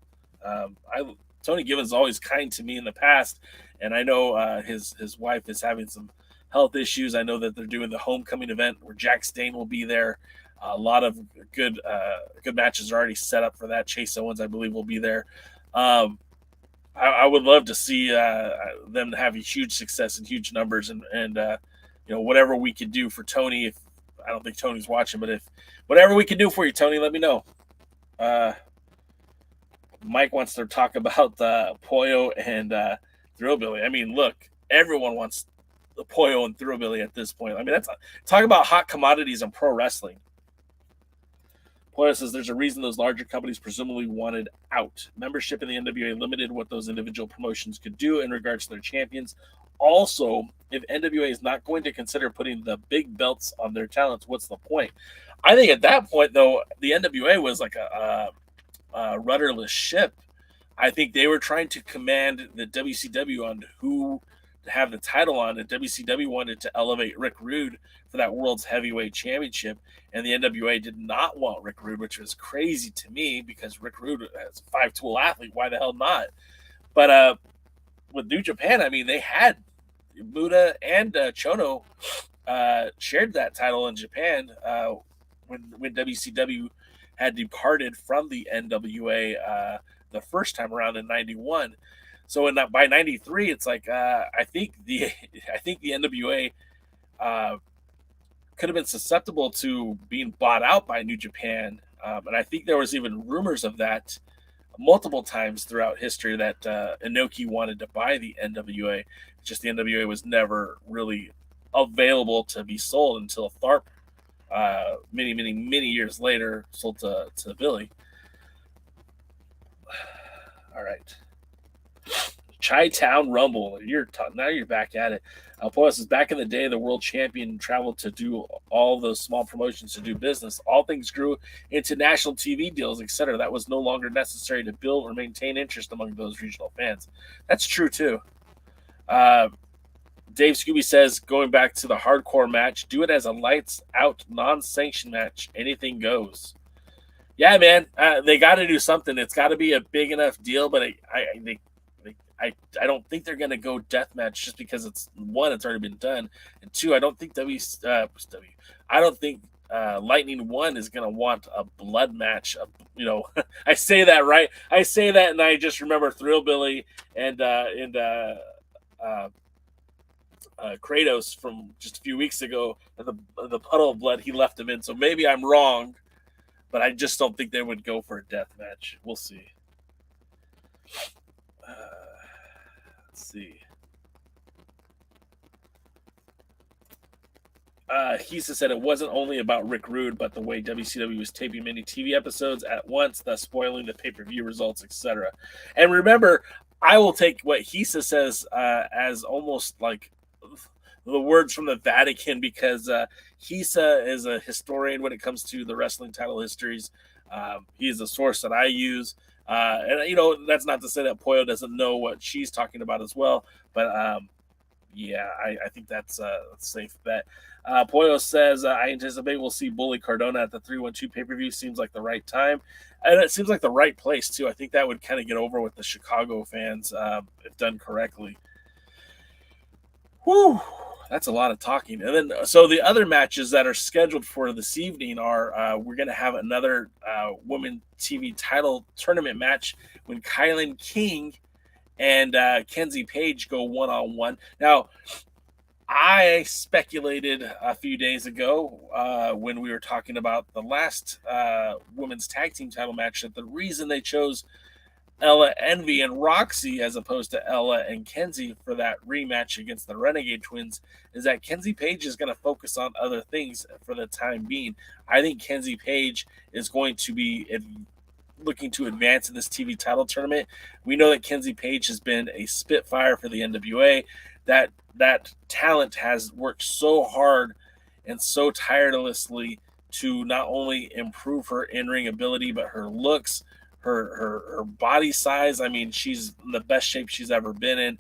Tony Givens is always kind to me in the past, and I know his wife is having some health issues. I know that they're doing the homecoming event where Jack Stain will be there. A lot of good matches are already set up for that. Chase Owens, I believe, will be there. I would love to see them have a huge success and huge numbers, and whatever we could do for Tony. If I don't think Tony's watching, but if whatever we can do for you, Tony, let me know. Mike wants to talk about Pollo and Thrillbilly. Look, everyone wants the Pollo and Thrillbilly at this point. That's talk about hot commodities in pro wrestling. Pollo says there's a reason those larger companies presumably wanted out. Membership in the NWA limited what those individual promotions could do in regards to their champions. Also, if NWA is not going to consider putting the big belts on their talents, what's the point? I think at that point, though, the NWA was like a rudderless ship. I think they were trying to command the WCW on who to have the title on, and WCW wanted to elevate Rick Rude for that World's Heavyweight Championship, and the NWA did not want Rick Rude, which was crazy to me because Rick Rude is a five-tool athlete. Why the hell not? But with New Japan, they had Muda and Chono shared that title in Japan when WCW had departed from the NWA the first time around in '91. So by '93, it's like I think the NWA could have been susceptible to being bought out by New Japan, and I think there was even rumors of that multiple times throughout history that Inoki wanted to buy the NWA. Just the NWA was never really available to be sold until Tharp, many years later, sold to Billy. All right. Chi-Town Rumble. Now you're back at it. Alpoa says, back in the day, the world champion traveled to do all those small promotions to do business. All things grew into national TV deals, etc. That was no longer necessary to build or maintain interest among those regional fans. That's true, too. Dave Scooby says, going back to the hardcore match, do it as a lights-out, non-sanctioned match. Anything goes. Yeah, man. They got to do something. It's got to be a big enough deal, but I don't think they're going to go deathmatch just because it's already been done, and two, I don't think Lightning One is going to want a blood match. I say that right. I say that, and I just remember Thrillbilly and Kratos from just a few weeks ago. The puddle of blood he left him in. So maybe I'm wrong, but I just don't think they would go for a death match. We'll see. Let's see. Hisa said it wasn't only about Rick Rude, but the way WCW was taping many TV episodes at once, thus spoiling the pay-per-view results, etc. And remember, I will take what Hisa says as almost like the words from the Vatican, because Hisa is a historian when it comes to the wrestling title histories. He is a source that I use. And, that's not to say that Pollo doesn't know what she's talking about as well. But yeah, I think that's a safe bet. Pollo says, I anticipate we'll see Bully Cardona at the 312 pay-per-view. Seems like the right time. And it seems like the right place, too. I think that would kind of get over with the Chicago fans if done correctly. Whew, that's a lot of talking. And then, so the other matches that are scheduled for this evening are we're going to have another women TV title tournament match when KiLynn King and Kenzie Paige go one-on-one. Now, I speculated a few days ago when we were talking about the last women's tag team title match that the reason they chose Ella Envy and Roxy as opposed to Ella and Kenzie for that rematch against the Renegade Twins is that Kenzie Paige is going to focus on other things for the time being. I think Kenzie Paige is going to be looking to advance in this TV title tournament. We know that Kenzie Paige has been a spitfire for the NWA. That talent has worked so hard and so tirelessly to not only improve her in-ring ability, but her looks, her body size. I mean, she's in the best shape she's ever been in.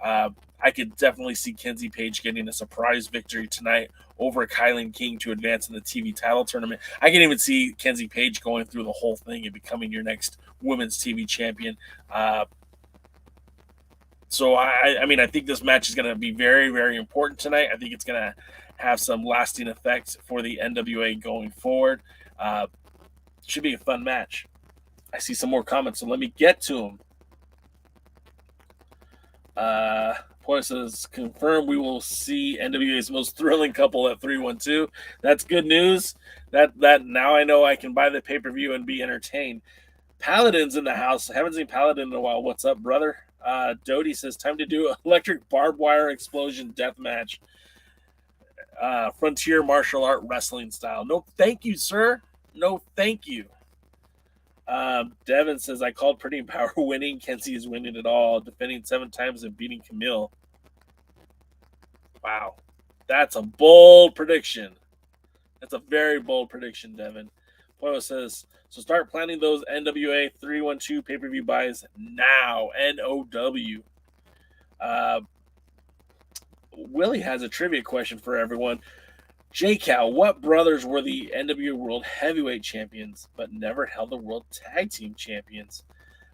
I could definitely see Kenzie Paige getting a surprise victory tonight over KiLynn King to advance in the TV title tournament. I can even see Kenzie Paige going through the whole thing and becoming your next women's TV champion. So I mean, I think this match is going to be very, very important tonight. I think it's going to have some lasting effects for the NWA going forward. Should be a fun match. I see some more comments, so let me get to them. Point says, confirm we will see NWA's most thrilling couple at 312. That's good news. That now I know I can buy the pay-per-view and be entertained. Paladin's in the house. I haven't seen Paladin in a while. What's up, brother? Dodie says, time to do electric barbed wire explosion death match. Frontier martial art wrestling style. No, thank you, sir. No, thank you. Devin says, I called Pretty in Power winning. Kenzie is winning it all, defending 7 times and beating Camille. Wow. That's a bold prediction. That's a very bold prediction, Devin. Poyo says, so start planning those NWA 312 pay-per-view buys now. NOW. Willie has a trivia question for everyone. J-Cal, what brothers were the NWA World Heavyweight Champions but never held the World Tag Team Champions?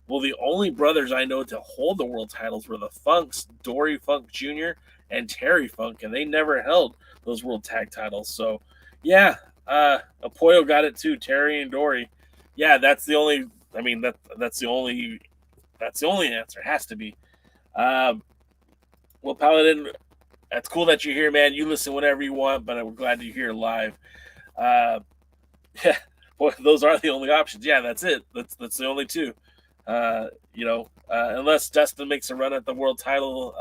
Well, the only brothers I know to hold the world titles were the Funks, Dory Funk Jr. and Terry Funk, and they never held those world tag titles. So, yeah, Apoyo got it too, Terry and Dory. Yeah, that's the only. I mean, that's the only answer. It has to be. Well, Paladin, that's cool that you're here, man. You listen whenever you want, but I'm glad you're here live. Yeah, boy, those are the only options. Yeah, that's it. That's the only two. Unless Dustin makes a run at the world title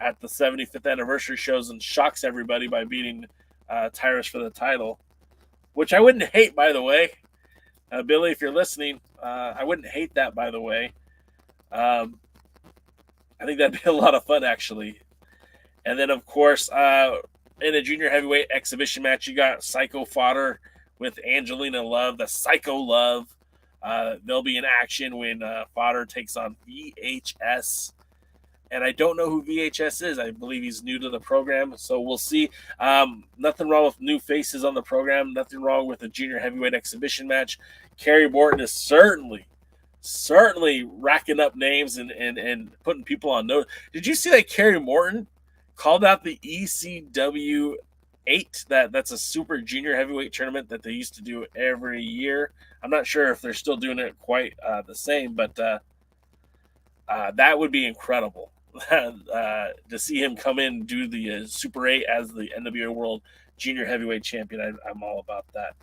at the 75th anniversary shows and shocks everybody by beating Tyrus for the title, which I wouldn't hate, by the way. Billy, if you're listening, I wouldn't hate that, by the way. I think that'd be a lot of fun, actually. And then, of course, in a junior heavyweight exhibition match, you got Psycho Fodder with Angelina Love, the Psycho Love. They'll be in action when Fodder takes on VHS. And I don't know who VHS is. I believe he's new to the program, so we'll see. Nothing wrong with new faces on the program. Nothing wrong with a junior heavyweight exhibition match. Kerry Morton is certainly racking up names and putting people on notice. Did you see that Kerry Morton called out the ECW 8? That's a super junior heavyweight tournament that they used to do every year. I'm not sure if they're still doing it quite the same, but that would be incredible to see him come in and do the Super 8 as the NWA World Junior Heavyweight Champion. I'm all about that.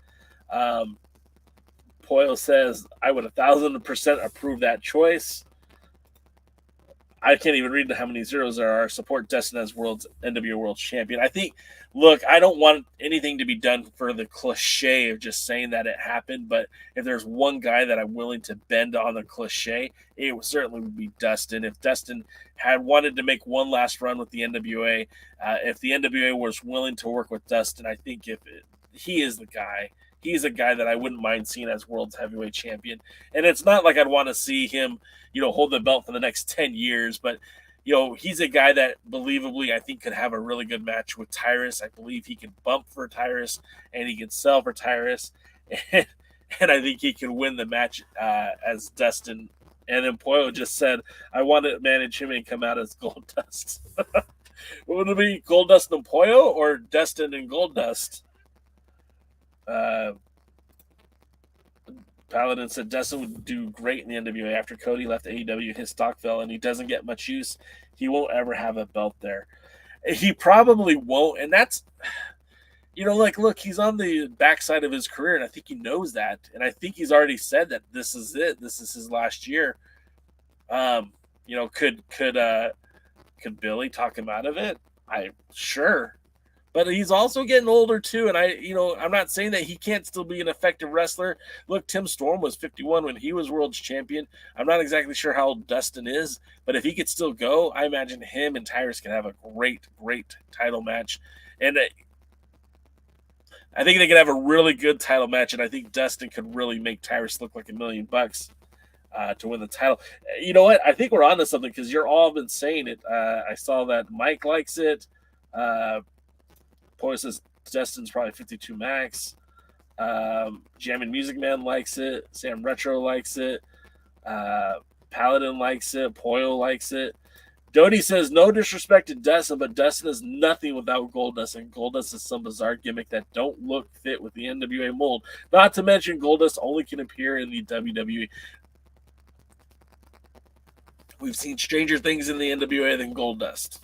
Poyle says, I would 1,000% approve that choice. I can't even read how many zeros there are. Support Destin as NWA World Champion. I think, look, I don't want anything to be done for the cliche of just saying that it happened, but if there's one guy that I'm willing to bend on the cliche, it certainly would be Dustin. If Dustin had wanted to make one last run with the NWA, if the NWA was willing to work with Dustin, I think he is the guy. He's a guy that I wouldn't mind seeing as world's heavyweight champion. And it's not like I'd want to see him, hold the belt for the next 10 years. But, you know, he's a guy that believably I think could have a really good match with Tyrus. I believe he can bump for Tyrus and he can sell for Tyrus. And I think he can win the match as Dustin. And then Pollo just said, I want to manage him and come out as Goldust. Would it be Goldust and Pollo or Dustin and Goldust? Paladin said Dustin would do great in the NWA. After Cody left AEW, his stock fell and he doesn't get much use. He won't ever have a belt there. He probably won't. And that's, you know, like, look, he's on the backside of his career, and I think he knows that. And I think he's already said that this is it. This is his last year. You know, could Billy talk him out of it? Sure. But he's also getting older too, and I'm not saying that he can't still be an effective wrestler. Look, Tim Storm was 51 when he was world's champion. I'm not exactly sure how old Dustin is, but if he could still go, I imagine him and Tyrus can have a great title match. And I think they could have a really good title match, and I think Dustin could really make Tyrus look like $1 million to win the title. You know what? I think we're on to something because you're all been saying it. I saw that Mike likes it. Poise says Dustin's probably 52 max. Jammin' Music Man likes it. Sam Retro likes it. Paladin likes it. Poyo likes it. Dodie says, no disrespect to Dustin, but Dustin is nothing without Goldust, and Goldust is some bizarre gimmick that don't look fit with the NWA mold. Not to mention, Goldust only can appear in the WWE. We've seen stranger things in the NWA than Goldust.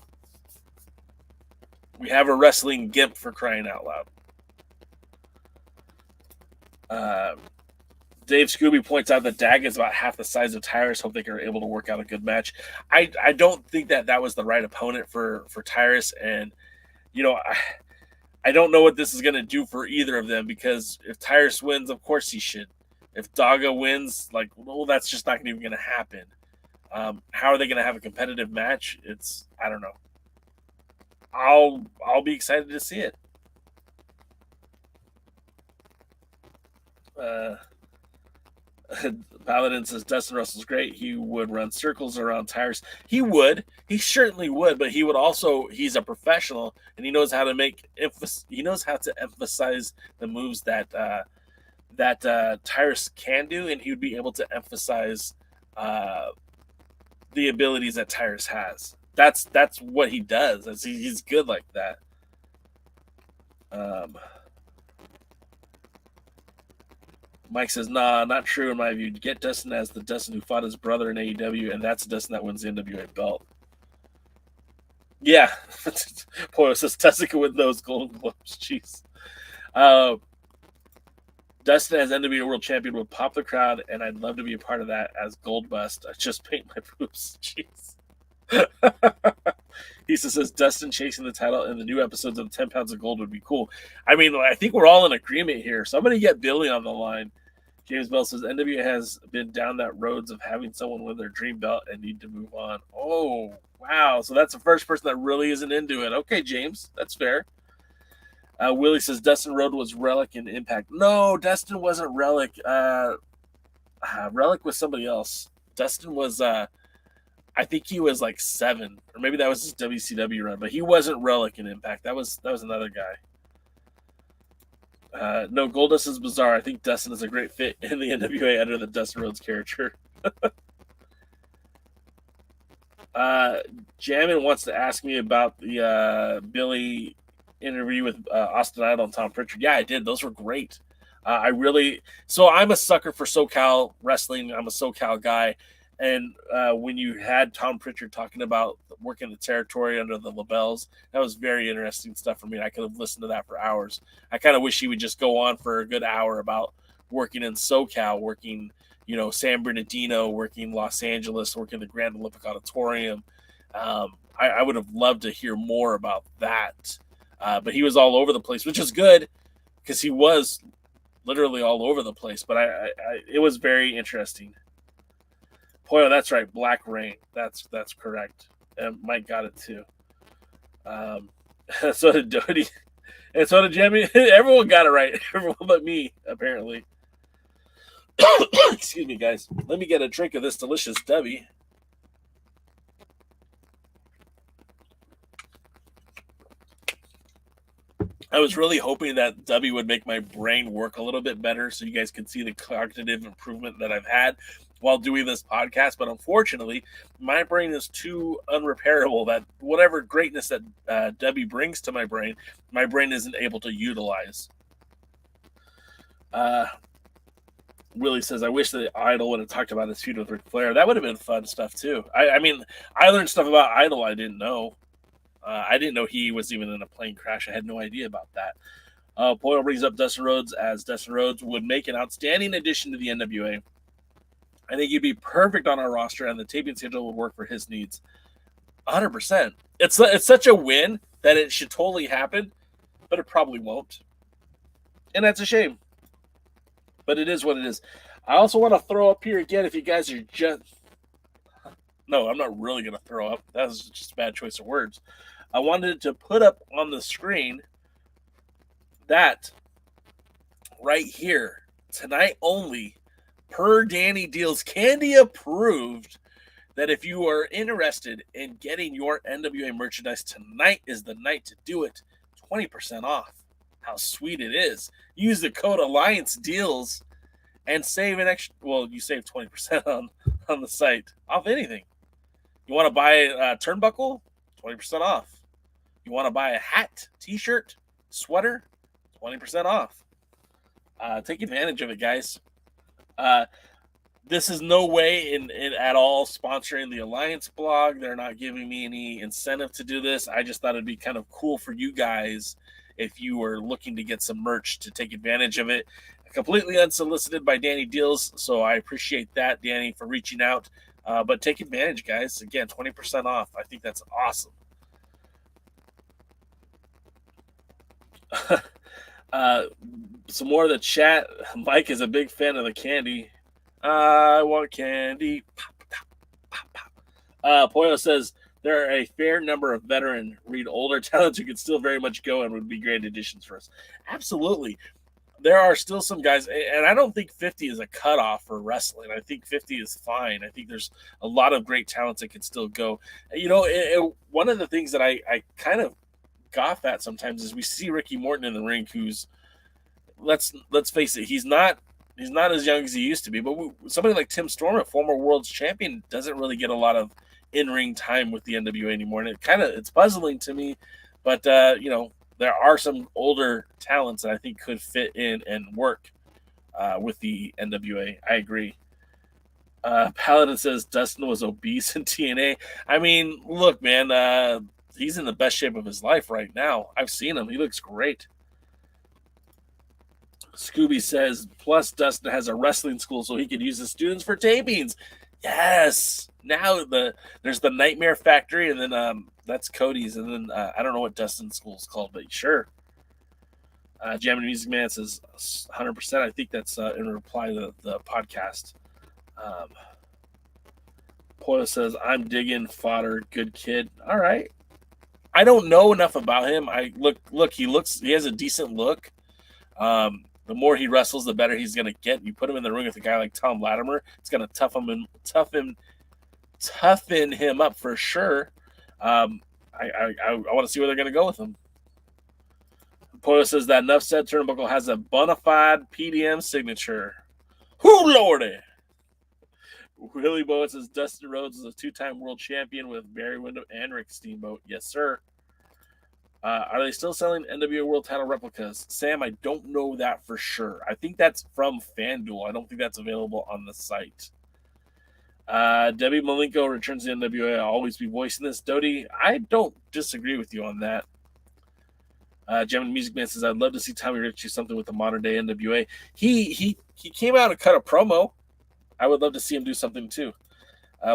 We have a wrestling gimp, for crying out loud. Dave Scooby points out that Dag is about half the size of Tyrus. Hope they are able to work out a good match. I don't think that was the right opponent for Tyrus. And, you know, I don't know what this is going to do for either of them, because if Tyrus wins, of course he should. If Daga wins, like, well, that's just not even going to happen. How are they going to have a competitive match? I don't know. I'll be excited to see it. Paladin says Dustin Russell's great. He would run circles around Tyrus. He would. He certainly would. But he would also. He's a professional, and he knows how to He knows how to emphasize the moves that Tyrus can do, and he would be able to emphasize the abilities that Tyrus has. That's what he does. He's good like that. Mike says, nah, not true in my view. Get Dustin as the Dustin who fought his brother in AEW, and that's Dustin that wins the NWA belt. Yeah. Poyo says Dustin can win those Golden Globes. Jeez. Dustin as NWA World Champion would pop the crowd, and I'd love to be a part of that as Goldust. I just paint my boobs. Jeez. He says Dustin chasing the title in the new episodes of 10 Pounds of Gold would be cool. I mean, I think we're all in agreement here. So I'm going to get Billy on the line. James Bell says NWA has been down that roads of having someone win their dream belt and need to move on. Oh, wow. So that's the first person that really isn't into it. Okay, James, that's fair. Willie says Dustin Rhodes was Relic in Impact. No, Dustin wasn't Relic. Relic was somebody else. Dustin was... I think he was like 7, or maybe that was his WCW run, but he wasn't Relic in Impact. That was another guy. No, Goldust is bizarre. I think Dustin is a great fit in the NWA under the Dustin Rhodes character. Jammin wants to ask me about the Billy interview with Austin Idol and Tom Pritchard. Yeah, I did. Those were great. So I'm a sucker for SoCal wrestling. I'm a SoCal guy. And when you had Tom Pritchard talking about working the territory under the labels, that was very interesting stuff for me. I could have listened to that for hours. I kind of wish he would just go on for a good hour about working in SoCal, working, San Bernardino, working Los Angeles, working the Grand Olympic Auditorium. I would have loved to hear more about that. But he was all over the place, which is good because he was literally all over the place. But it was very interesting. Poyo, that's right. Black Rain. That's correct. And Mike got it too. So did Dodie. And so did Jimmy. Everyone got it right. Everyone but me, apparently. Excuse me, guys. Let me get a drink of this delicious Debbie. I was really hoping that W would make my brain work a little bit better so you guys can see the cognitive improvement that I've had while doing this podcast. But unfortunately, my brain is too unrepairable that whatever greatness that W brings to my brain isn't able to utilize. Willie says, I wish the Idol would have talked about his feud with Ric Flair. That would have been fun stuff, too. I mean, I learned stuff about Idol I didn't know. I didn't know he was even in a plane crash. I had no idea about that. Poyle brings up Dustin Rhodes, as Dustin Rhodes would make an outstanding addition to the NWA. I think he'd be perfect on our roster, and the taping schedule would work for his needs. 100%. It's such a win that it should totally happen, but it probably won't. And that's a shame. But it is what it is. I also want to throw up here again if you guys are just... No, I'm not really going to throw up. That was just a bad choice of words. I wanted to put up on the screen that right here, tonight only, per Danny Deals, Candy approved that if you are interested in getting your NWA merchandise, tonight is the night to do it. 20% off. How sweet it is. Use the code Alliance Deals and save an extra, well, you save 20% on the site off anything. You want to buy a turnbuckle? 20% off. You want to buy a hat, t-shirt, sweater? 20% off. Take advantage of it, guys. This is no way in at all sponsoring the Alliance blog. They're not giving me any incentive to do this. I just thought it'd be kind of cool for you guys if you were looking to get some merch to take advantage of it. Completely unsolicited by Danny Deals, so I appreciate that, Danny, for reaching out. But take advantage, guys. Again, 20% off. I think that's awesome. Some more of the chat. Mike is a big fan of the candy. I want candy. Pop, pop, pop, pop. Poyo says there are a fair number of veteran, older talents who could still very much go and would be great additions for us. Absolutely. There are still some guys, and I don't think 50 is a cutoff for wrestling. I think 50 is fine. I think there's a lot of great talents that can still go. You know, one of the things that I kind of scoff at sometimes is we see Ricky Morton in the ring, who's let's face it, he's not as young as he used to be. But somebody like Tim Storm, a former world champion, doesn't really get a lot of in-ring time with the NWA anymore, and it's puzzling to me. But you know, there are some older talents that I think could fit in and work with the NWA. I agree. Paladin says Dustin was obese in TNA. I mean, look, man, he's in the best shape of his life right now. I've seen him. He looks great. Scooby says, plus Dustin has a wrestling school so he could use the students for tapings. Yes. Now there's the Nightmare Factory, and then that's Cody's, and then I don't know what Dustin's school is called, but sure. Jammin' Music Man says 100%. I think that's in reply to the podcast. Poyo says, I'm digging Fodder, good kid. All right. I don't know enough about him. He has a decent look. The more he wrestles, the better he's going to get. You put him in the ring with a guy like Tom Latimer, it's going to toughen him up for sure. I want to see where they're going to go with him. Poyo says that enough said. Turnbuckle has a bona fide PDM signature. Whoo, lordy! Willie Bowen says Dustin Rhodes is a two-time world champion with Barry Windham and Rick Steamboat. Yes, sir. Are they still selling NWA World Title replicas? Sam, I don't know that for sure. I think that's from FanDuel. I don't think that's available on the site. Debbie Malenko returns to the NWA. I'll always be voicing this. Dodie, I don't disagree with you on that. Gemini Music Man says, I'd love to see Tommy Rich do something with the modern day NWA. He came out and cut a promo. I would love to see him do something too.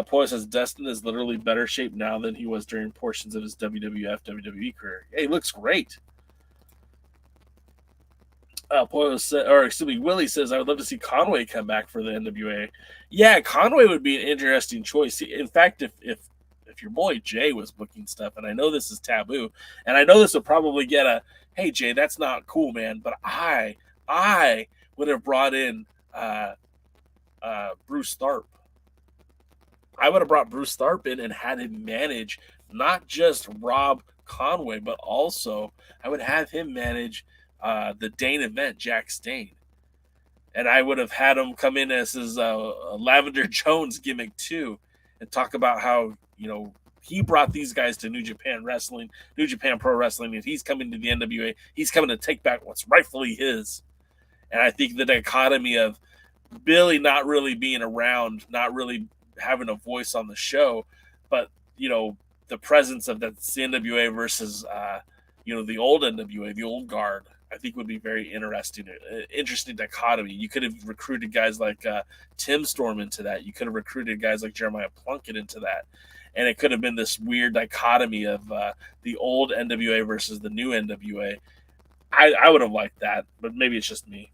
Poy says Dustin is literally better shape now than he was during portions of his WWF, WWE career. Hey, he looks great. Willie says, I would love to see Conway come back for the NWA. Yeah, Conway would be an interesting choice. In fact, if your boy Jay was booking stuff, and I know this is taboo, and I know this would probably get a, hey Jay, that's not cool, man, but I would have brought in Bruce Tharp. I would have brought Bruce Tharp in and had him manage not just Rob Conway, but also I would have him manage the Dane event, Jack Stane. And I would have had him come in as his Lavender Jones gimmick too, and talk about how, you know, he brought these guys to New Japan Wrestling, New Japan Pro Wrestling, and he's coming to the NWA. He's coming to take back what's rightfully his. And I think the dichotomy of Billy not really being around, not really having a voice on the show, but, you know, the presence of that NWA versus, you know, the old NWA, the old guard, I think would be very interesting dichotomy. You could have recruited guys like Tim Storm into that. You could have recruited guys like Jeremiah Plunkett into that. And it could have been this weird dichotomy of the old NWA versus the new NWA. I would have liked that, but maybe it's just me.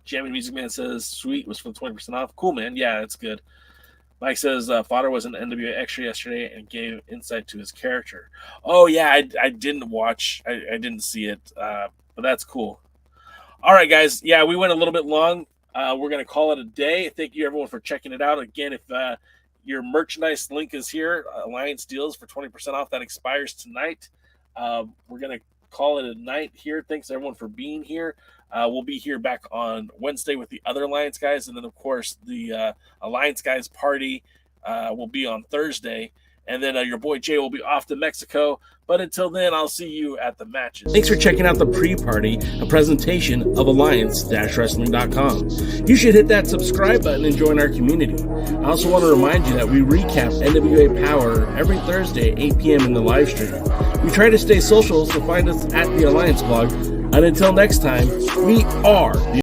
Jamming Music Man says, sweet, was for 20% off. Cool, man. Yeah, that's good. Mike says, Fodder was an NWA extra yesterday and gave insight to his character. Oh, yeah, I didn't watch. I didn't see it, but that's cool. All right, guys. Yeah, we went a little bit long. We're going to call it a day. Thank you, everyone, for checking it out. Again, if your merchandise link is here, Alliance Deals for 20% off. That expires tonight. We're going to call it a night here. Thanks, everyone, for being here. We'll be here back on Wednesday with the other Alliance guys. And then, of course, the Alliance guys party will be on Thursday. And then your boy Jay will be off to Mexico. But until then, I'll see you at the matches. Thanks for checking out the Pre-Party, a presentation of Alliance-Wrestling.com. You should hit that subscribe button and join our community. I also want to remind you that we recap NWA POWERRR every Thursday at 8 p.m. in the live stream. We try to stay social, so find us at the Alliance blog. And until next time, we are the